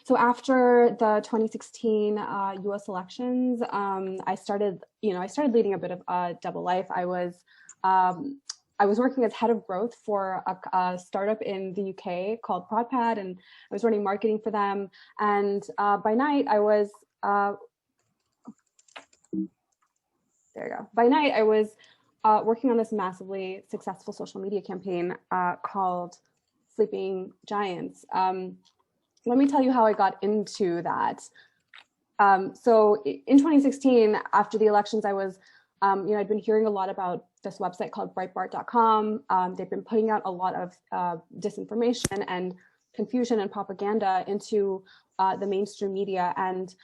So after the 2016 U.S. elections, I started leading a bit of a double life. I was working as head of growth for a startup in the UK called ProdPad, and I was running marketing for them. And by night, I was working on this massively successful social media campaign called Sleeping Giants. Let me tell you how I got into that. So in 2016, after the elections, I was, I'd been hearing a lot about this website called Breitbart.com. They've been putting out a lot of disinformation and confusion and propaganda into the mainstream media, and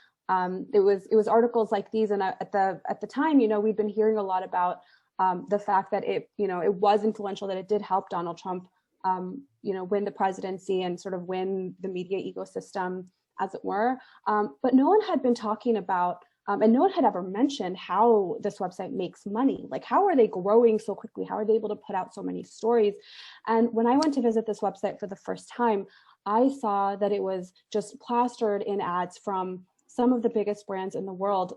it was articles like these. And at the time, we'd been hearing a lot about the fact that it was influential, that it did help Donald Trump, win the presidency and sort of win the media ecosystem, as it were. But no one had been talking about, and no one had ever mentioned how this website makes money. Like, how are they growing so quickly? How are they able to put out so many stories? And when I went to visit this website for the first time, I saw that it was just plastered in ads from some of the biggest brands in the world.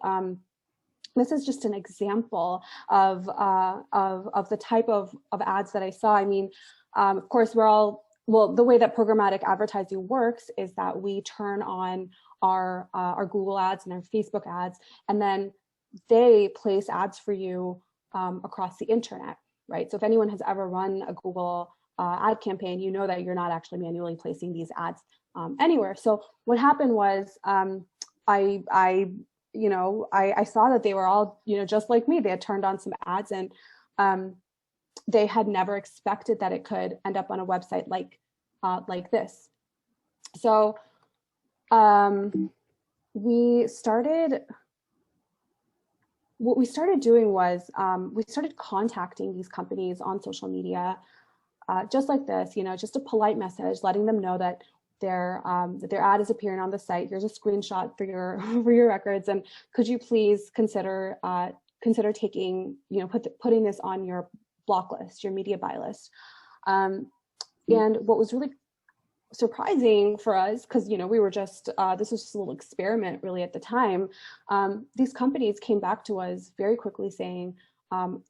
This is just an example of the type of ads that I saw. I mean, of course, the way that programmatic advertising works is that we turn on our Google ads and our Facebook ads, and then they place ads for you across the internet, right? So if anyone has ever run a Google ad campaign, you know that you're not actually manually placing these ads anywhere. So what happened was I saw that they were all, just like me. They had turned on some ads, and they had never expected that it could end up on a website like this. So what we started doing was we started contacting these companies on social media, just like this, just a polite message, letting them know that their ad is appearing on the site. Here's a screenshot for your records, and could you please consider taking, putting this on your block list, your media buy list. And what was really surprising for us, because we were just this was just a little experiment really at the time, these companies came back to us very quickly saying,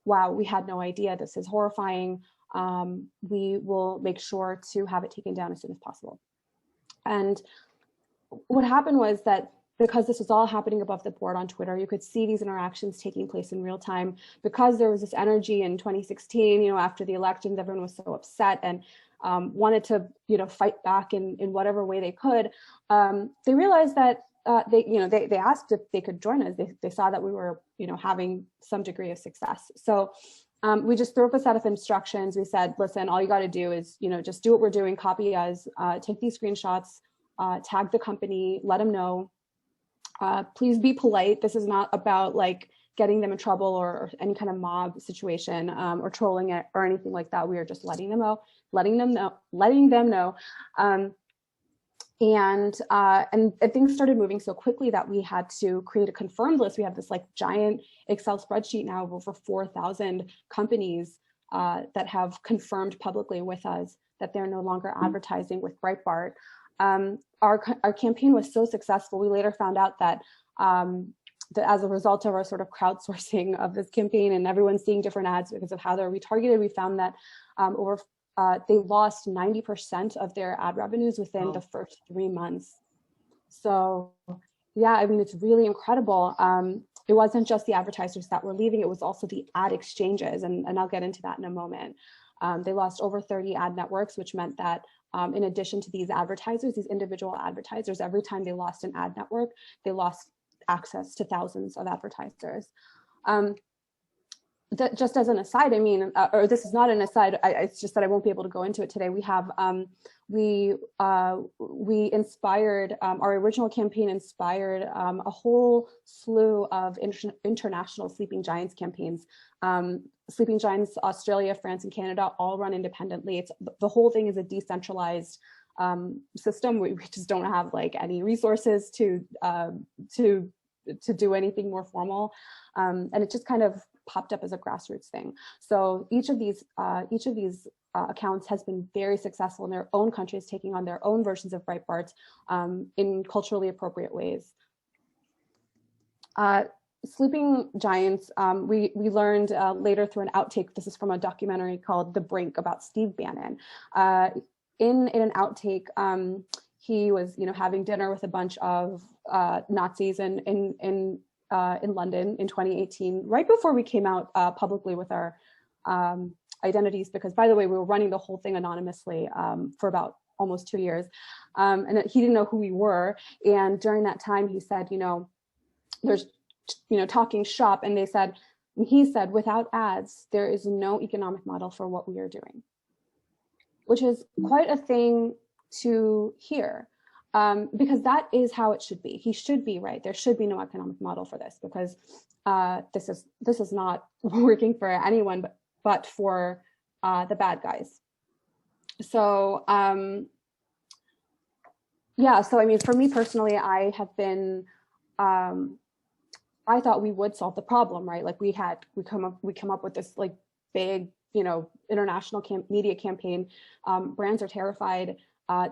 wow, we had no idea, this is horrifying, we will make sure to have it taken down as soon as possible. And what happened was that because this was all happening above the board on Twitter, you could see these interactions taking place in real time. Because there was this energy in 2016, after the elections, everyone was so upset and wanted to, fight back in whatever way they could. They realized that they asked if they could join us. They saw that we were, having some degree of success. So we just threw up a set of instructions. We said, listen, all you got to do is, just do what we're doing, copy us, take these screenshots, tag the company, let them know. Please be polite. This is not about like getting them in trouble or any kind of mob situation or trolling it or anything like that. We are just letting them know. And things started moving so quickly that we had to create a confirmed list. We have this like giant Excel spreadsheet now of over 4,000 companies that have confirmed publicly with us that they're no longer advertising with Breitbart. Our campaign was so successful. We later found out that as a result of our sort of crowdsourcing of this campaign and everyone seeing different ads because of how they're retargeted, we found that they lost 90% of their ad revenues within the first 3 months. So yeah, I mean, it's really incredible. It wasn't just the advertisers that were leaving, it was also the ad exchanges, and I'll get into that in a moment. They lost over 30 ad networks, which meant that in addition to these advertisers, these individual advertisers, every time they lost an ad network, they lost access to thousands of advertisers. Just as an aside, I mean, or this is not an aside, it's just that I won't be able to go into it today. We have, we inspired, our original campaign inspired a whole slew of international Sleeping Giants campaigns. Sleeping Giants, Australia, France, and Canada all run independently. The whole thing is a decentralized system. We just don't have like any resources to do anything more formal. And it just kind of popped up as a grassroots thing. So each of these accounts has been very successful in their own countries, taking on their own versions of Breitbart in culturally appropriate ways. Sleeping giants, we learned later through an outtake. This is from a documentary called The Brink about Steve Bannon. In an outtake, he was, having dinner with a bunch of Nazis in London in 2018, right before we came out publicly with our identities, because, by the way, we were running the whole thing anonymously for about almost 2 years, and he didn't know who we were. And during that time, he said, there's, talking shop, and he said, without ads, there is no economic model for what we are doing, which is quite a thing to hear, because that is how it should be. He should be right. There should be no economic model for this, because this is not working for anyone but for the bad guys. So yeah, so I mean, for me personally, I have been I thought we would solve the problem, right? Like we come up with this like big, international media campaign. Brands are terrified.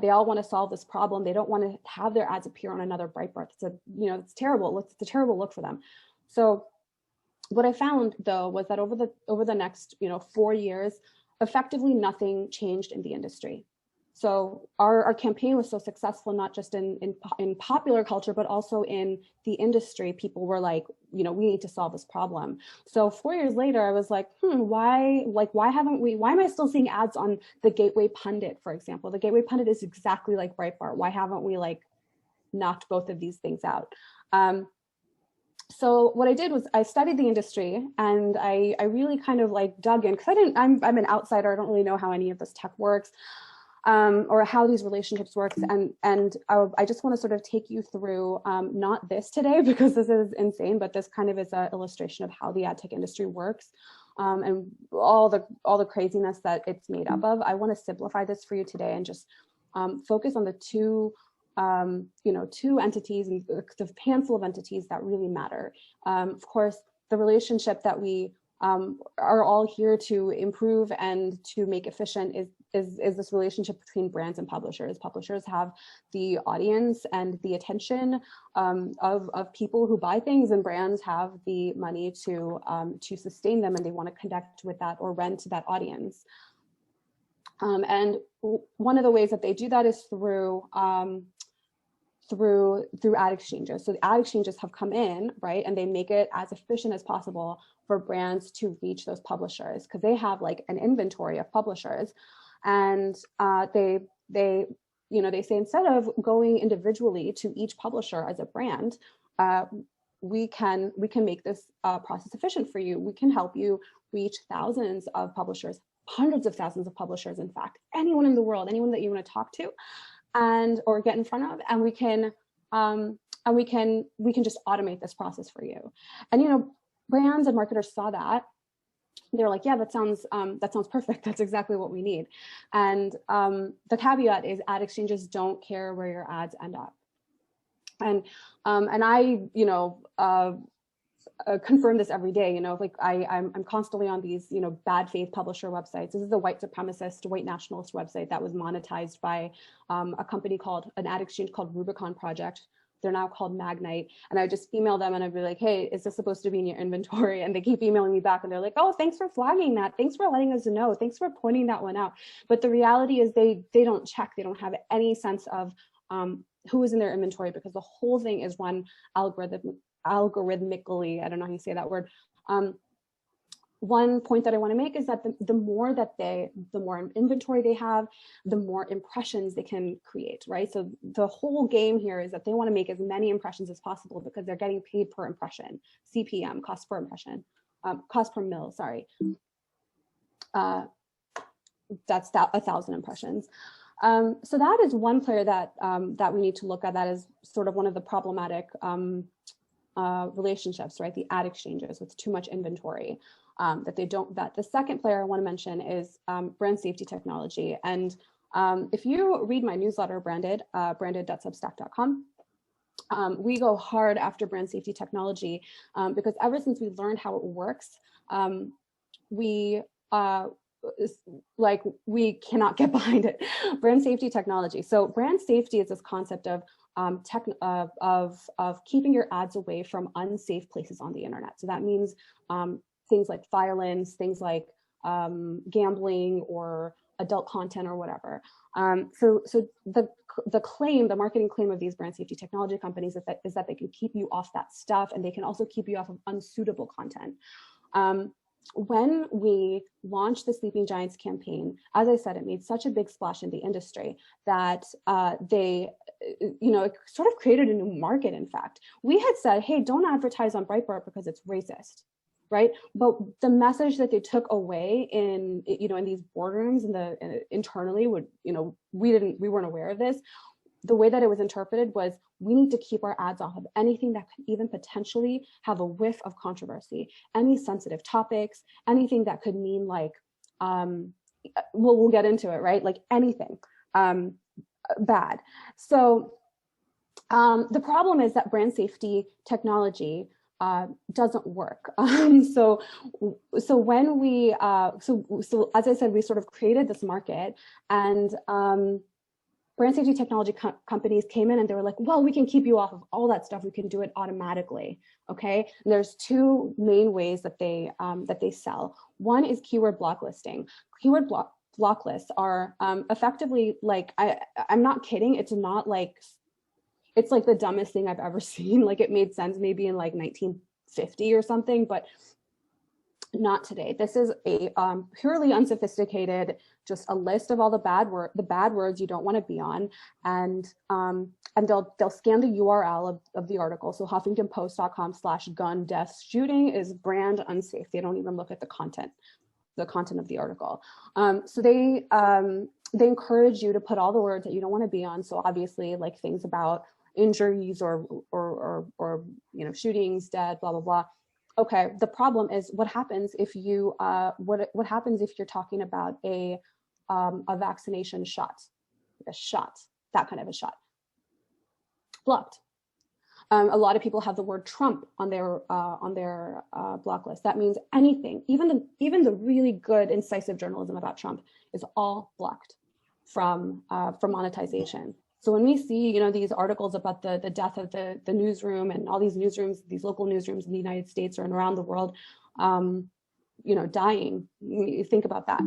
They all want to solve this problem. They don't want to have their ads appear on another Breitbart. It's terrible. It's a terrible look for them. So what I found though was that over the next 4 years, effectively nothing changed in the industry. So our campaign was so successful, not just in popular culture, but also in the industry. People were like, we need to solve this problem. So 4 years later, I was like, why am I still seeing ads on the Gateway Pundit, for example? The Gateway Pundit is exactly like Breitbart. Why haven't we knocked both of these things out? So what I did was I studied the industry, and I really kind of dug in, because I'm an outsider. I don't really know how any of this tech works. Or how these relationships work, and I just want to sort of take you through not this today, because this is insane, but this kind of is an illustration of how the ad tech industry works, and all the craziness that it's made up of. I want to simplify this for you today and just focus on the two entities, and the handful of entities that really matter. Of course, the relationship that we are all here to improve and to make efficient is this relationship between brands and publishers. Publishers have the audience and the attention of people who buy things, and brands have the money to sustain them, and they want to connect with that or rent to that audience. And one of the ways that they do that is through ad exchanges. So the ad exchanges have come in, right, and they make it as efficient as possible for brands to reach those publishers, because they have an inventory of publishers, and they say, instead of going individually to each publisher as a brand, we can make this process efficient for you. We can help you reach thousands of publishers, hundreds of thousands of publishers, in fact, anyone in the world, anyone that you want to talk to or get in front of, and we can just automate this process for you. And brands and marketers saw that. They're like, yeah, that sounds perfect. That's exactly what we need. And the caveat is ad exchanges don't care where your ads end up. And I confirm this every day. I'm constantly on these bad faith publisher websites. This is a white supremacist, white nationalist website that was monetized by a company an ad exchange called Rubicon Project. They're now called Magnite. And I would just email them and I'd be like, hey, is this supposed to be in your inventory? And they keep emailing me back, and they're like, oh, thanks for flagging that. Thanks for letting us know. Thanks for pointing that one out. But the reality is they don't check. They don't have any sense of who is in their inventory, because the whole thing is run algorithmically. I don't know how you say that word. One point that I want to make is that the more inventory they have, the more impressions they can create, right? So the whole game here is that they want to make as many impressions as possible, because they're getting paid per impression, CPM, cost per impression, cost per mil, sorry. That's 1,000 impressions. So that is one player that we need to look at. That is sort of one of the problematic relationships, right? The ad exchanges with too much inventory. That the second player I want to mention is brand safety technology. And if you read my newsletter, branded.substack.com, we go hard after brand safety technology because ever since we learned how it works, we we cannot get behind it. Brand safety technology. So brand safety is this concept of keeping your ads away from unsafe places on the internet. So that means things like violence, things like gambling or adult content or whatever. So the claim, the marketing claim of these brand safety technology companies is that they can keep you off that stuff, and they can also keep you off of unsuitable content. When we launched the Sleeping Giants campaign, as I said, it made such a big splash in the industry that it sort of created a new market. In fact, we had said, hey, don't advertise on Breitbart because it's racist, right? But the message that they took away in these boardrooms and internally we weren't aware of this. The way that it was interpreted was, we need to keep our ads off of anything that could even potentially have a whiff of controversy, any sensitive topics, anything that could mean like, we'll get into it, right? Like anything bad. So the problem is that brand safety technology doesn't work. So when we, so as I said, we sort of created this market, and brand safety technology companies came in and they were like, well, we can keep you off of all that stuff. We can do it automatically. Okay. And there's two main ways that they sell. One is keyword block listing. Keyword block lists are effectively like, I'm not kidding. It's not like, it's like the dumbest thing I've ever seen. Like, it made sense maybe in like 1950 or something, but not today. This is a purely unsophisticated, just a list of all the bad words you don't want to be on, and they'll scan the URL of the article. So HuffingtonPost.com/gun death shooting is brand unsafe. They don't even look at the content of the article. So they encourage you to put all the words that you don't want to be on. So obviously, like things about injuries or shootings, dead, blah blah blah. Okay, the problem is what happens if you what happens if you're talking about a vaccination shot, that kind of a shot, blocked. A lot of people have the word Trump on their block list. That means anything, even the really good incisive journalism about Trump is all blocked from monetization. So when we see, these articles about the death of the newsroom and all these newsrooms, these local newsrooms in the United States or around the world, dying, you think about that.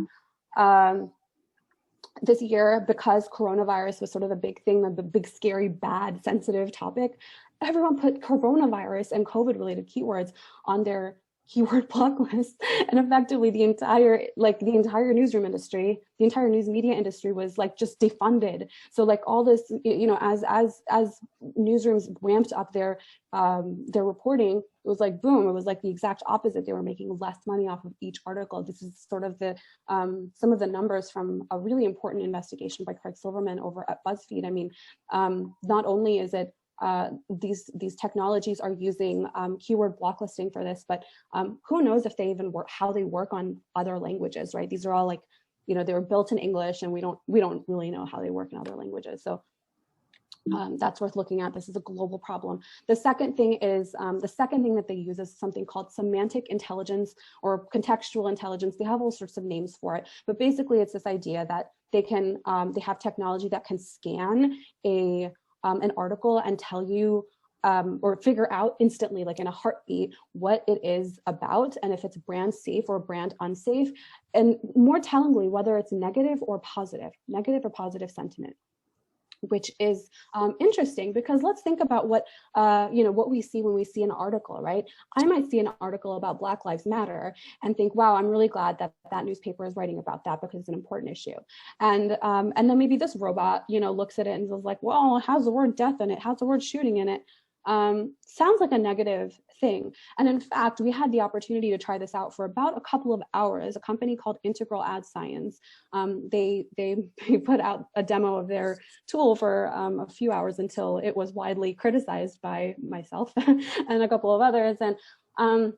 This year, because coronavirus was sort of a big thing, the big, scary, bad, sensitive topic, everyone put coronavirus and COVID-related keywords on their keyword block list, and effectively the entire newsroom industry, the entire news media industry was like just defunded. So like all this, as newsrooms ramped up their reporting, it was like boom, it was like the exact opposite. They were making less money off of each article. This is sort of the some of the numbers from a really important investigation by Craig Silverman over at BuzzFeed. I mean, not only is it these technologies are using keyword block listing for this, but who knows if they even work, how they work on other languages, right? These are all like, they were built in English, and we don't really know how they work in other languages. So that's worth looking at. This is a global problem. The second thing that they use is something called semantic intelligence or contextual intelligence. They have all sorts of names for it, but basically it's this idea that they have technology that can scan an article and tell you or figure out instantly, like in a heartbeat, what it is about and if it's brand safe or brand unsafe, and more tellingly, whether it's negative or positive sentiment, which is interesting, because let's think about what we see when we see an article, right? I might see an article about Black Lives Matter and think, wow, I'm really glad that newspaper is writing about that because it's an important issue. And then maybe this robot, looks at it and is like, well, it has the word death in it, has the word shooting in it. Sounds like a negative thing. And in fact, we had the opportunity to try this out for about a couple of hours. A company called Integral Ad Science, they put out a demo of their tool for a few hours until it was widely criticized by myself and a couple of others. And I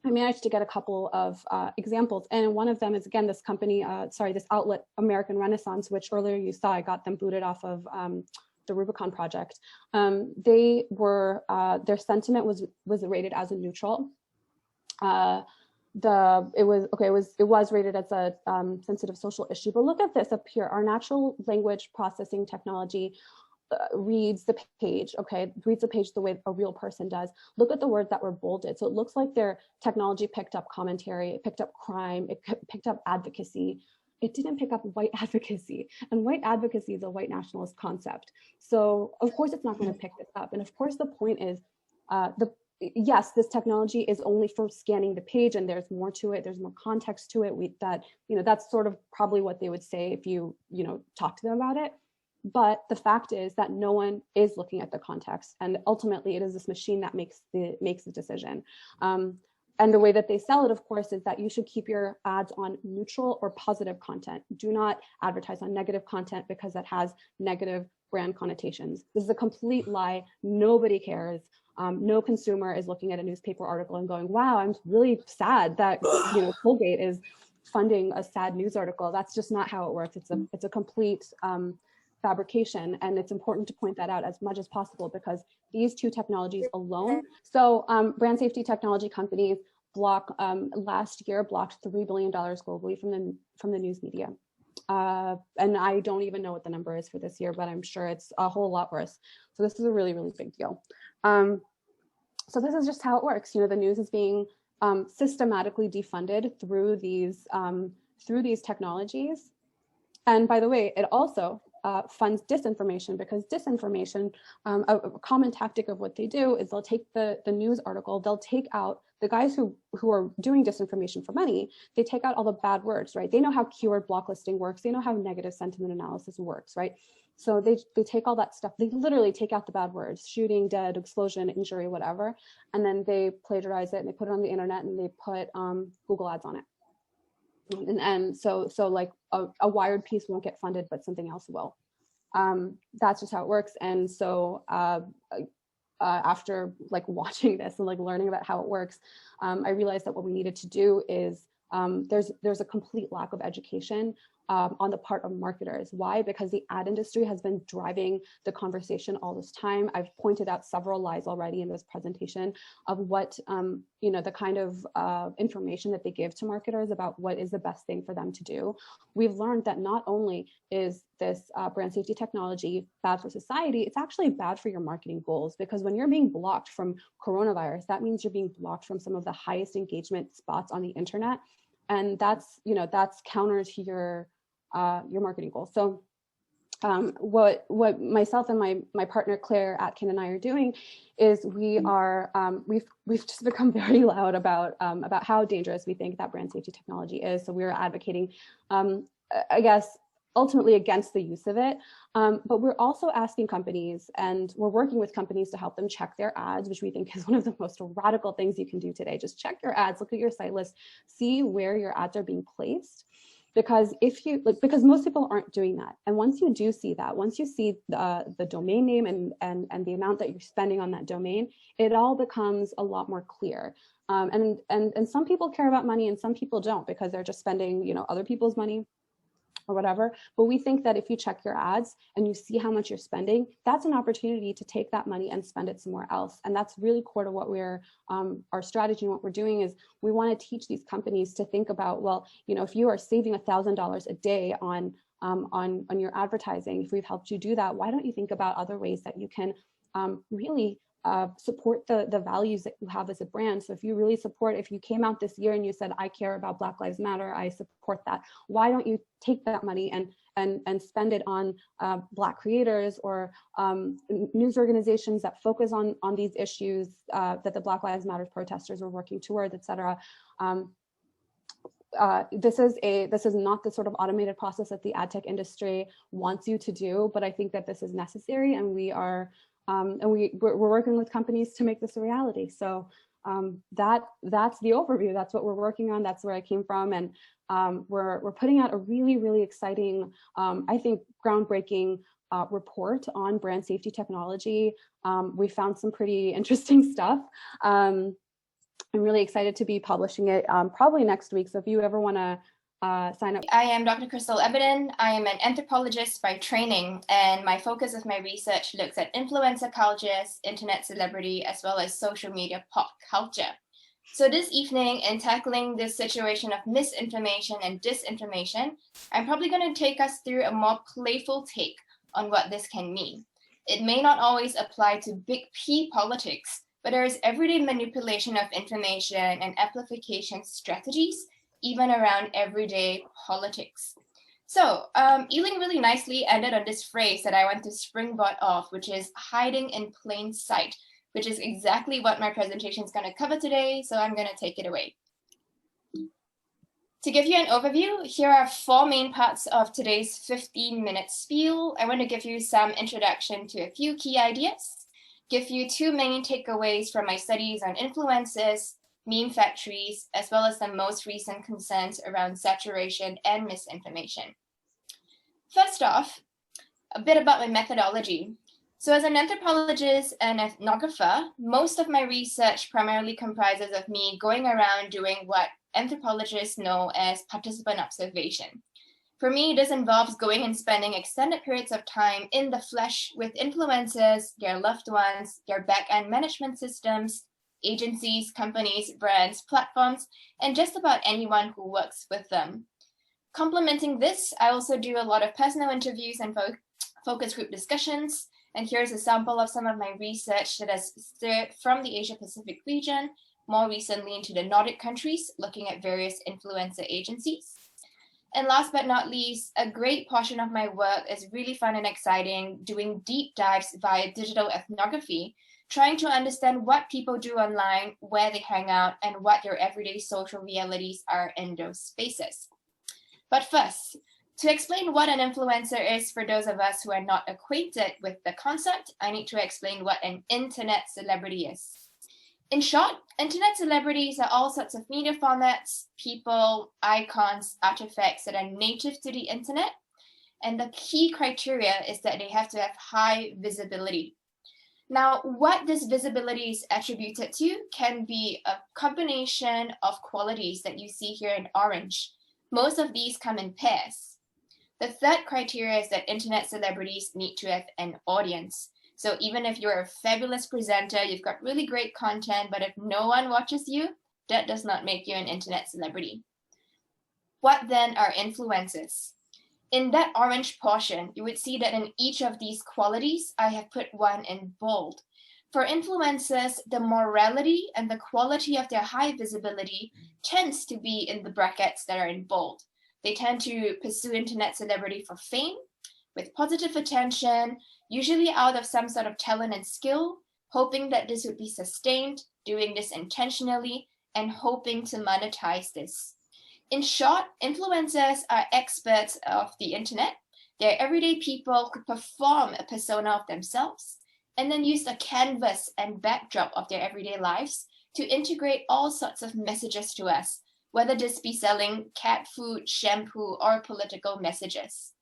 managed to get a couple of examples. And one of them is, again, this company, this outlet, American Renaissance, which earlier you saw, I got them booted off of the Rubicon Project, they were, their sentiment was rated as a neutral. It was rated as a sensitive social issue. But look at this up here. Our natural language processing technology reads the page, reads the page the way a real person does. Look at the words that were bolded. So it looks like their technology picked up commentary, it picked up crime, it picked up advocacy. It didn't pick up white advocacy, and white advocacy is a white nationalist concept. So of course it's not going to pick this up. And of course the point is, yes, this technology is only for scanning the page, and there's more to it. There's more context to it. That's sort of probably what they would say if you talk to them about it. But the fact is that no one is looking at the context, and ultimately it is this machine that makes the decision. And the way that they sell it, of course, is that you should keep your ads on neutral or positive content. Do not advertise on negative content because that has negative brand connotations. This is a complete lie. Nobody cares. No consumer is looking at a newspaper article and going, wow, I'm really sad that Colgate is funding a sad news article. That's just not how it works. It's a complete fabrication, and it's important to point that out as much as possible, because these two technologies alone. So brand safety technology companies last year blocked $3 billion globally from the news media. And I don't even know what the number is for this year, but I'm sure it's a whole lot worse. So this is a really, really big deal. So this is just how it works. The news is being systematically defunded through these technologies. And by the way, it also funds disinformation, because disinformation, a common tactic of what they do is they'll take the news article, they'll take out the guys who are doing disinformation for money, they take out all the bad words, right? They know how keyword blocklisting works. They know how negative sentiment analysis works, right? So they take all that stuff. They literally take out the bad words, shooting, dead, explosion, injury, whatever. And then they plagiarize it and they put it on the internet and they put Google ads on it. And so like a Wired piece won't get funded, but something else will. That's just how it works. And so after like watching this and like learning about how it works, I realized that what we needed to do is there's a complete lack of education on the part of marketers. Why? Because the ad industry has been driving the conversation all this time. I've pointed out several lies already in this presentation of what, the kind of information that they give to marketers about what is the best thing for them to do. We've learned that not only is this brand safety technology bad for society, it's actually bad for your marketing goals, because when you're being blocked from coronavirus, that means you're being blocked from some of the highest engagement spots on the internet. And that's counter to your marketing goals. So what myself and my partner Claire Atkin and I are doing is we've just become very loud about how dangerous we think that brand safety technology is. So we're advocating, I guess, ultimately against the use of it. But we're also asking companies, and we're working with companies to help them check their ads, which we think is one of the most radical things you can do today. Just check your ads, look at your site list, see where your ads are being placed. Because because most people aren't doing that. And once you do see that, once you see the domain name and the amount that you're spending on that domain, it all becomes a lot more clear. And some people care about money and some people don't, because they're just spending, other people's money or whatever. But we think that if you check your ads and you see how much you're spending, that's an opportunity to take that money and spend it somewhere else. And that's really core to what our strategy and what we're doing is we want to teach these companies to think about, well, if you are saving $1,000 a day on your advertising, if we've helped you do that, why don't you think about other ways that you can really support the values that you have as a brand. So if you came out this year and you said, I care about Black Lives Matter, I support that, why don't you take that money and spend it on Black creators or news organizations that focus on these issues that the Black Lives Matter protesters are working towards, et cetera. This is not the sort of automated process that the ad tech industry wants you to do, but I think that this is necessary, and we're working with companies to make this a reality. So that's the overview. That's what we're working on. That's where I came from, and we're putting out a really, really exciting, I think, groundbreaking report on brand safety technology. We found some pretty interesting stuff. I'm really excited to be publishing it probably next week. So if you ever want to sign up. I am Dr. Crystal Ebeden. I am an anthropologist by training, and my focus of my research looks at influencer cultures, internet celebrity, as well as social media pop culture. So this evening, in tackling this situation of misinformation and disinformation, I'm probably going to take us through a more playful take on what this can mean. It may not always apply to big P politics, but there is everyday manipulation of information and amplification strategies, even around everyday politics. So Ealing really nicely ended on this phrase that I want to springboard off, which is hiding in plain sight, which is exactly what my presentation is going to cover today, so I'm going to take it away. To give you an overview, here are 4 main parts of today's 15-minute spiel. I want to give you some introduction to a few key ideas, give you 2 main takeaways from my studies on influencers, meme factories, as well as the most recent concerns around saturation and misinformation. First off, a bit about my methodology. So as an anthropologist and ethnographer, most of my research primarily comprises of me going around doing what anthropologists know as participant observation. For me, this involves going and spending extended periods of time in the flesh with influencers, their loved ones, their back-end management systems, agencies, companies, brands, platforms, and just about anyone who works with them. Complementing this, I also do a lot of personal interviews and focus group discussions. And here's a sample of some of my research that has stirred from the Asia-Pacific region, more recently into the Nordic countries, looking at various influencer agencies. And last but not least, a great portion of my work is really fun and exciting, doing deep dives via digital ethnography, trying to understand what people do online, where they hang out, and what their everyday social realities are in those spaces. But first, to explain what an influencer is for those of us who are not acquainted with the concept, I need to explain what an internet celebrity is. In short, internet celebrities are all sorts of media formats, people, icons, artifacts that are native to the internet. And the key criteria is that they have to have high visibility. Now, what this visibility is attributed to can be a combination of qualities that you see here in orange. Most of these come in pairs. The third criteria is that internet celebrities need to have an audience. So even if you're a fabulous presenter, you've got really great content, but if no one watches you, that does not make you an internet celebrity. What then are influencers? In that orange portion, you would see that in each of these qualities, I have put one in bold. For influencers, the morality and the quality of their high visibility tends to be in the brackets that are in bold. They tend to pursue internet celebrity for fame, with positive attention, usually out of some sort of talent and skill, hoping that this would be sustained, doing this intentionally, and hoping to monetize this. In short, influencers are experts of the internet. They're everyday people who perform a persona of themselves and then use the canvas and backdrop of their everyday lives to integrate all sorts of messages to us, whether this be selling cat food, shampoo, or political messages.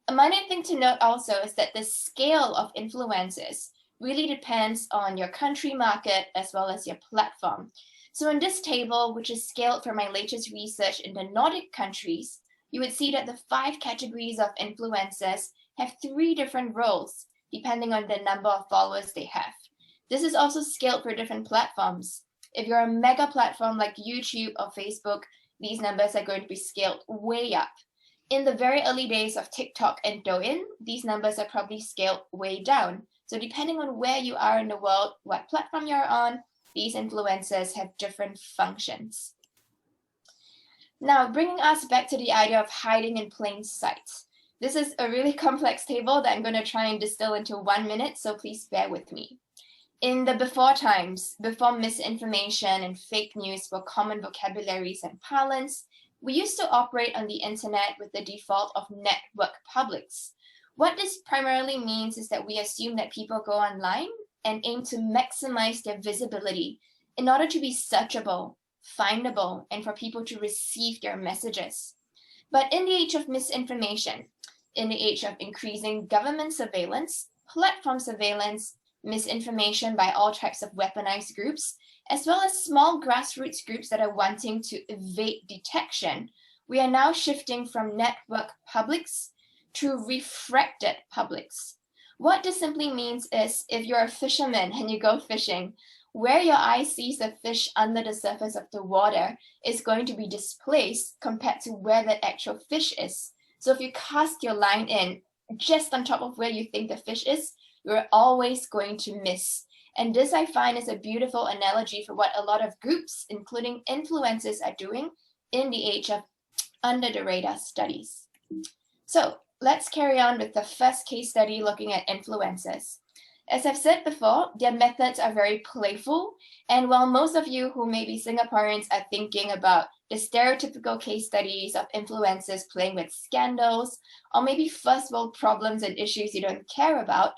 A minor thing to note also is that the scale of influencers really depends on your country market as well as your platform. So in this table, which is scaled for my latest research in the Nordic countries, you would see that the 5 categories of influencers have 3 different roles, depending on the number of followers they have. This is also scaled for different platforms. If you're a mega platform like YouTube or Facebook, these numbers are going to be scaled way up. In the very early days of TikTok and Douyin, these numbers are probably scaled way down. So depending on where you are in the world, what platform you're on, these influencers have different functions. Now, bringing us back to the idea of hiding in plain sight. This is a really complex table that I'm going to try and distill into 1 minute, so please bear with me. In the before times, before misinformation and fake news were common vocabularies and parlance, we used to operate on the internet with the default of network publics. What this primarily means is that we assume that people go online and aim to maximize their visibility in order to be searchable, findable, and for people to receive their messages. But in the age of misinformation, in the age of increasing government surveillance, platform surveillance, misinformation by all types of weaponized groups, as well as small grassroots groups that are wanting to evade detection, we are now shifting from network publics to refracted publics. What this simply means is if you're a fisherman and you go fishing, where your eye sees the fish under the surface of the water is going to be displaced compared to where the actual fish is. So if you cast your line in just on top of where you think the fish is, you're always going to miss. And this I find is a beautiful analogy for what a lot of groups, including influencers, are doing in the age of under the radar studies. So let's carry on with the first case study looking at influencers. As I've said before, their methods are very playful, and while most of you who may be Singaporeans are thinking about the stereotypical case studies of influencers playing with scandals, or maybe first world problems and issues you don't care about,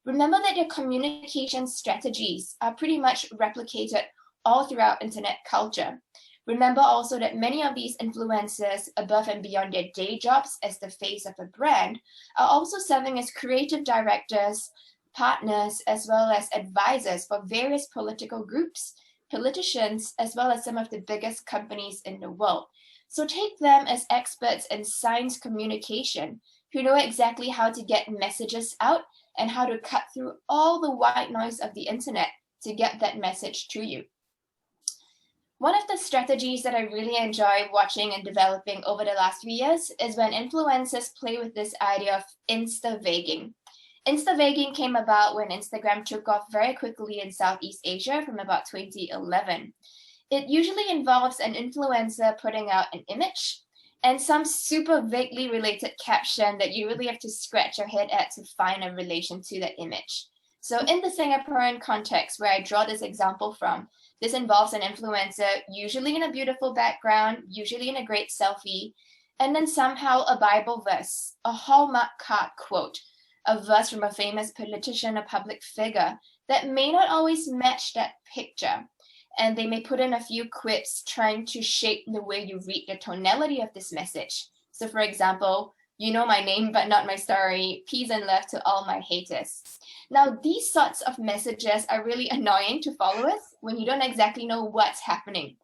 remember that their communication strategies are pretty much replicated all throughout internet culture. Remember also that many of these influencers, above and beyond their day jobs as the face of a brand, are also serving as creative directors, partners, as well as advisors for various political groups, politicians, as well as some of the biggest companies in the world. So take them as experts in science communication who know exactly how to get messages out and how to cut through all the white noise of the internet to get that message to you. One of the strategies that I really enjoy watching and developing over the last few years is when influencers play with this idea of insta-vagging. Insta-vagging came about when Instagram took off very quickly in Southeast Asia from about 2011. It usually involves an influencer putting out an image and some super vaguely related caption that you really have to scratch your head at to find a relation to that image. So in the Singaporean context where I draw this example from, this involves an influencer usually in a beautiful background, usually in a great selfie, and then somehow a Bible verse, a Hallmark card quote, a verse from a famous politician, a public figure that may not always match that picture. And they may put in a few quips trying to shape the way you read the tonality of this message. So for example, you know my name, but not my story. Peace and love to all my haters. Now, these sorts of messages are really annoying to followers when you don't exactly know what's happening.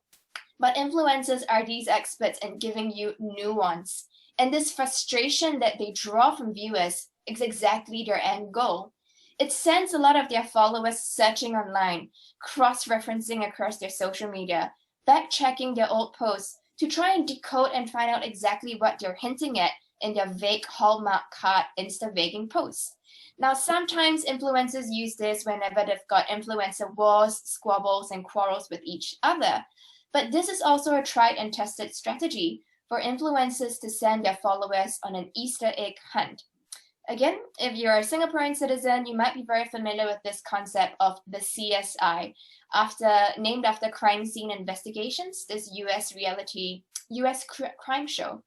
But influencers are these experts in giving you nuance. And this frustration that they draw from viewers is exactly their end goal. It sends a lot of their followers searching online, cross-referencing across their social media, backchecking their old posts to try and decode and find out exactly what they're hinting at in their vague Hallmark card insta-vagging posts. Now, sometimes influencers use this whenever they've got influencer wars, squabbles, and quarrels with each other. But this is also a tried and tested strategy for influencers to send their followers on an Easter egg hunt. Again, if you're a Singaporean citizen, you might be very familiar with this concept of the CSI, named after Crime Scene Investigations, this US crime show.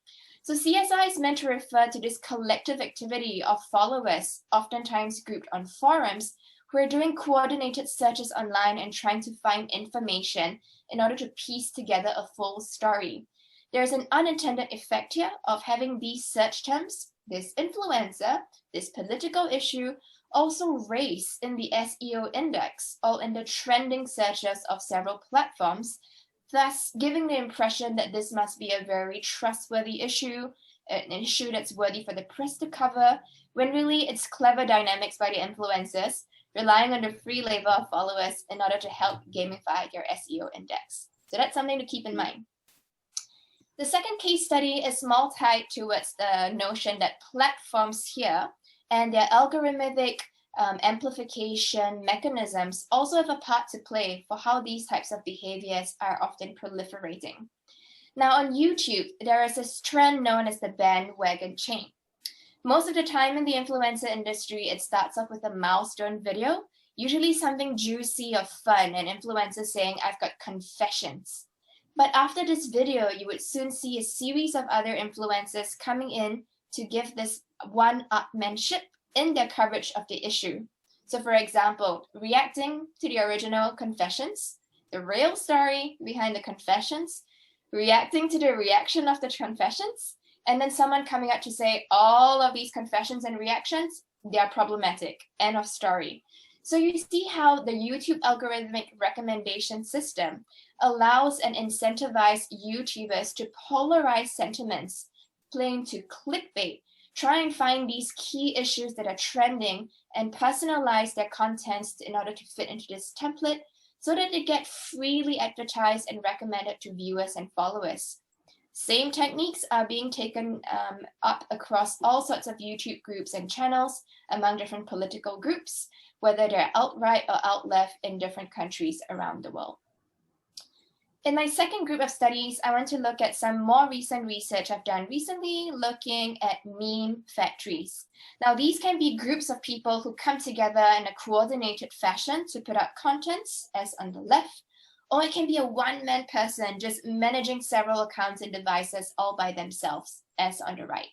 So CSI is meant to refer to this collective activity of followers, oftentimes grouped on forums, who are doing coordinated searches online and trying to find information in order to piece together a full story. There's an unintended effect here of having these search terms, this influencer, this political issue, also race in the SEO index or in the trending searches of several platforms, thus giving the impression that this must be a very trustworthy issue, an issue that's worthy for the press to cover, when really it's clever dynamics by the influencers, relying on the free labor of followers in order to help gamify your SEO index. So that's something to keep in mind. The second case study is more tied towards the notion that platforms here and their algorithmic amplification mechanisms also have a part to play for how these types of behaviors are often proliferating. Now on YouTube, there is this trend known as the bandwagon chain. Most of the time in the influencer industry, it starts off with a milestone video, usually something juicy or fun, and influencers saying, "I've got confessions." But after this video, you would soon see a series of other influencers coming in to give this one-upmanship in their coverage of the issue. So for example, reacting to the original confessions, the real story behind the confessions, reacting to the reaction of the confessions, and then someone coming up to say all of these confessions and reactions, they are problematic, end of story. So you see how the YouTube algorithmic recommendation system allows and incentivizes YouTubers to polarize sentiments, playing to clickbait, try and find these key issues that are trending and personalize their contents in order to fit into this template so that they get freely advertised and recommended to viewers and followers. Same techniques are being taken up across all sorts of YouTube groups and channels among different political groups, whether they're alt-right or alt-left in different countries around the world. In my second group of studies, I want to look at some more recent research I've done recently, looking at meme factories. Now, these can be groups of people who come together in a coordinated fashion to put out contents, as on the left, or it can be a one-man person just managing several accounts and devices all by themselves, as on the right.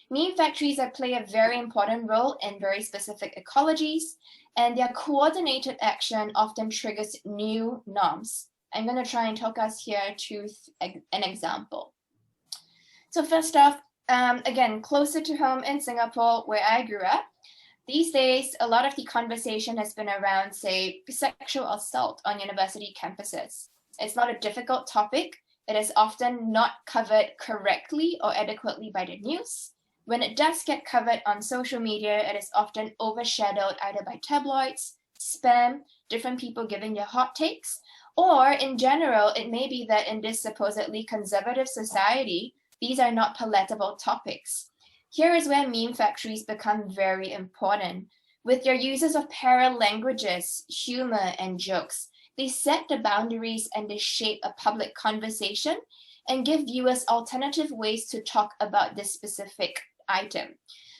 Meme factories play a very important role in very specific ecologies, and their coordinated action often triggers new norms. I'm going to try and talk us here to an example. So first off, again, closer to home in Singapore, where I grew up, these days, a lot of the conversation has been around, say, sexual assault on university campuses. It's not a difficult topic. It is often not covered correctly or adequately by the news. When it does get covered on social media, it is often overshadowed either by tabloids, spam, different people giving their hot takes, or in general, it may be that in this supposedly conservative society, these are not palatable topics. Here is where meme factories become very important. With their uses of para-languages, humor, and jokes, they set the boundaries and they shape a public conversation and give viewers alternative ways to talk about this specific item.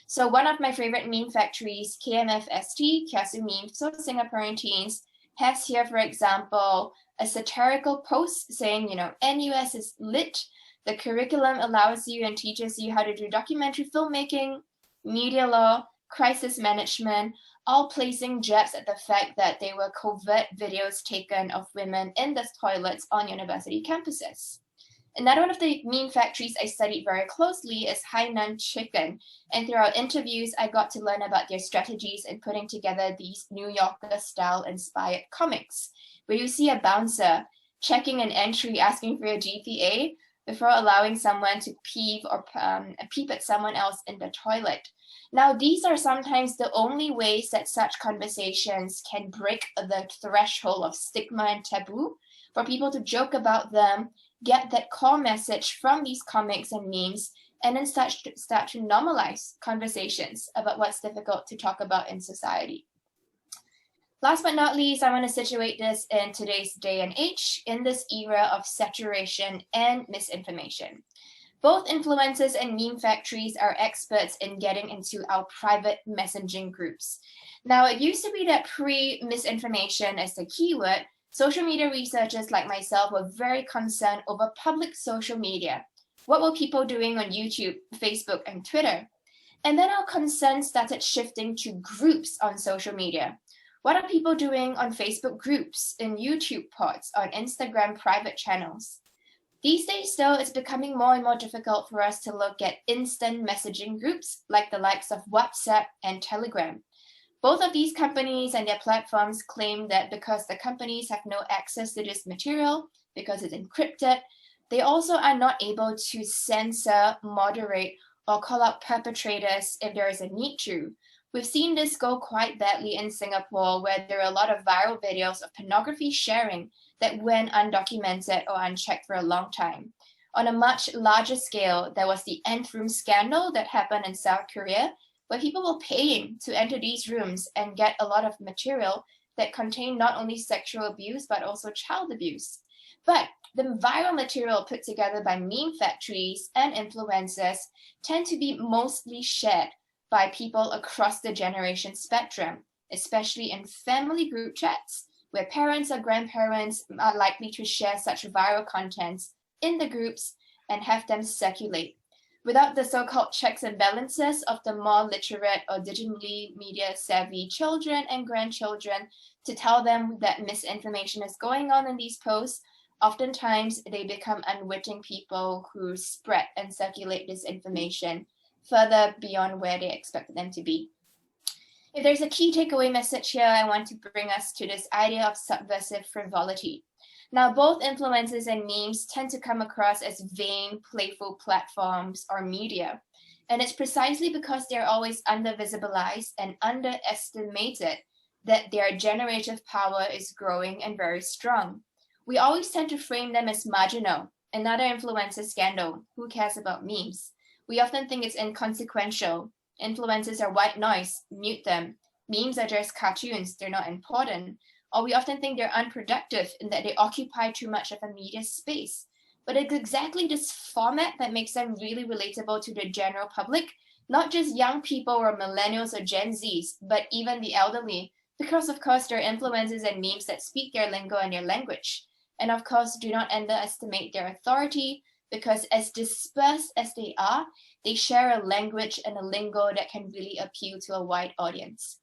So one of my favorite meme factories, KMFST, Kiasu Memes for Singaporean Teens, has here, for example, a satirical post saying, NUS is lit. The curriculum allows you and teaches you how to do documentary filmmaking, media law, crisis management, all placing jabs at the fact that they were covert videos taken of women in the toilets on university campuses. Another one of the meme factories I studied very closely is Hainan Chicken, and through our interviews, I got to learn about their strategies in putting together these New Yorker-style inspired comics, where you see a bouncer checking an entry asking for your GPA before allowing someone to peep at someone else in the toilet. Now, these are sometimes the only ways that such conversations can break the threshold of stigma and taboo for people to joke about them, get that core message from these comics and memes, and then start to normalize conversations about what's difficult to talk about in society. Last but not least, I want to situate this in today's day and age, in this era of saturation and misinformation. Both influencers and meme factories are experts in getting into our private messaging groups. Now, it used to be that pre-misinformation as the keyword, social media researchers like myself were very concerned over public social media. What were people doing on YouTube, Facebook, and Twitter? And then our concerns started shifting to groups on social media. What are people doing on Facebook groups, in YouTube pods, on Instagram private channels? These days, though, it's becoming more and more difficult for us to look at instant messaging groups like the likes of WhatsApp and Telegram. Both of these companies and their platforms claim that because the companies have no access to this material, because it's encrypted, they also are not able to censor, moderate, or call out perpetrators if there is a need to. We've seen this go quite badly in Singapore, where there are a lot of viral videos of pornography sharing that went undocumented or unchecked for a long time. On a much larger scale, there was the Nth Room scandal that happened in South Korea, where people were paying to enter these rooms and get a lot of material that contained not only sexual abuse, but also child abuse. But the viral material put together by meme factories and influencers tend to be mostly shared by people across the generation spectrum, especially in family group chats, where parents or grandparents are likely to share such viral contents in the groups and have them circulate. Without the so-called checks and balances of the more literate or digitally media savvy children and grandchildren to tell them that misinformation is going on in these posts, oftentimes they become unwitting people who spread and circulate this information further beyond where they expected them to be. If there's a key takeaway message here, I want to bring us to this idea of subversive frivolity. Now, both influencers and memes tend to come across as vain, playful platforms or media. And it's precisely because they're always undervisibilized and underestimated that their generative power is growing and very strong. We always tend to frame them as marginal, another influencer scandal. Who cares about memes? We often think it's inconsequential. Influencers are white noise, mute them. Memes are just cartoons, they're not important. Or we often think they're unproductive in that they occupy too much of a media space. But it's exactly this format that makes them really relatable to the general public, not just young people or millennials or Gen Zs, but even the elderly, because of course there are influencers and memes that speak their lingo and their language. And of course, do not underestimate their authority, because as dispersed as they are, they share a language and a lingo that can really appeal to a wide audience.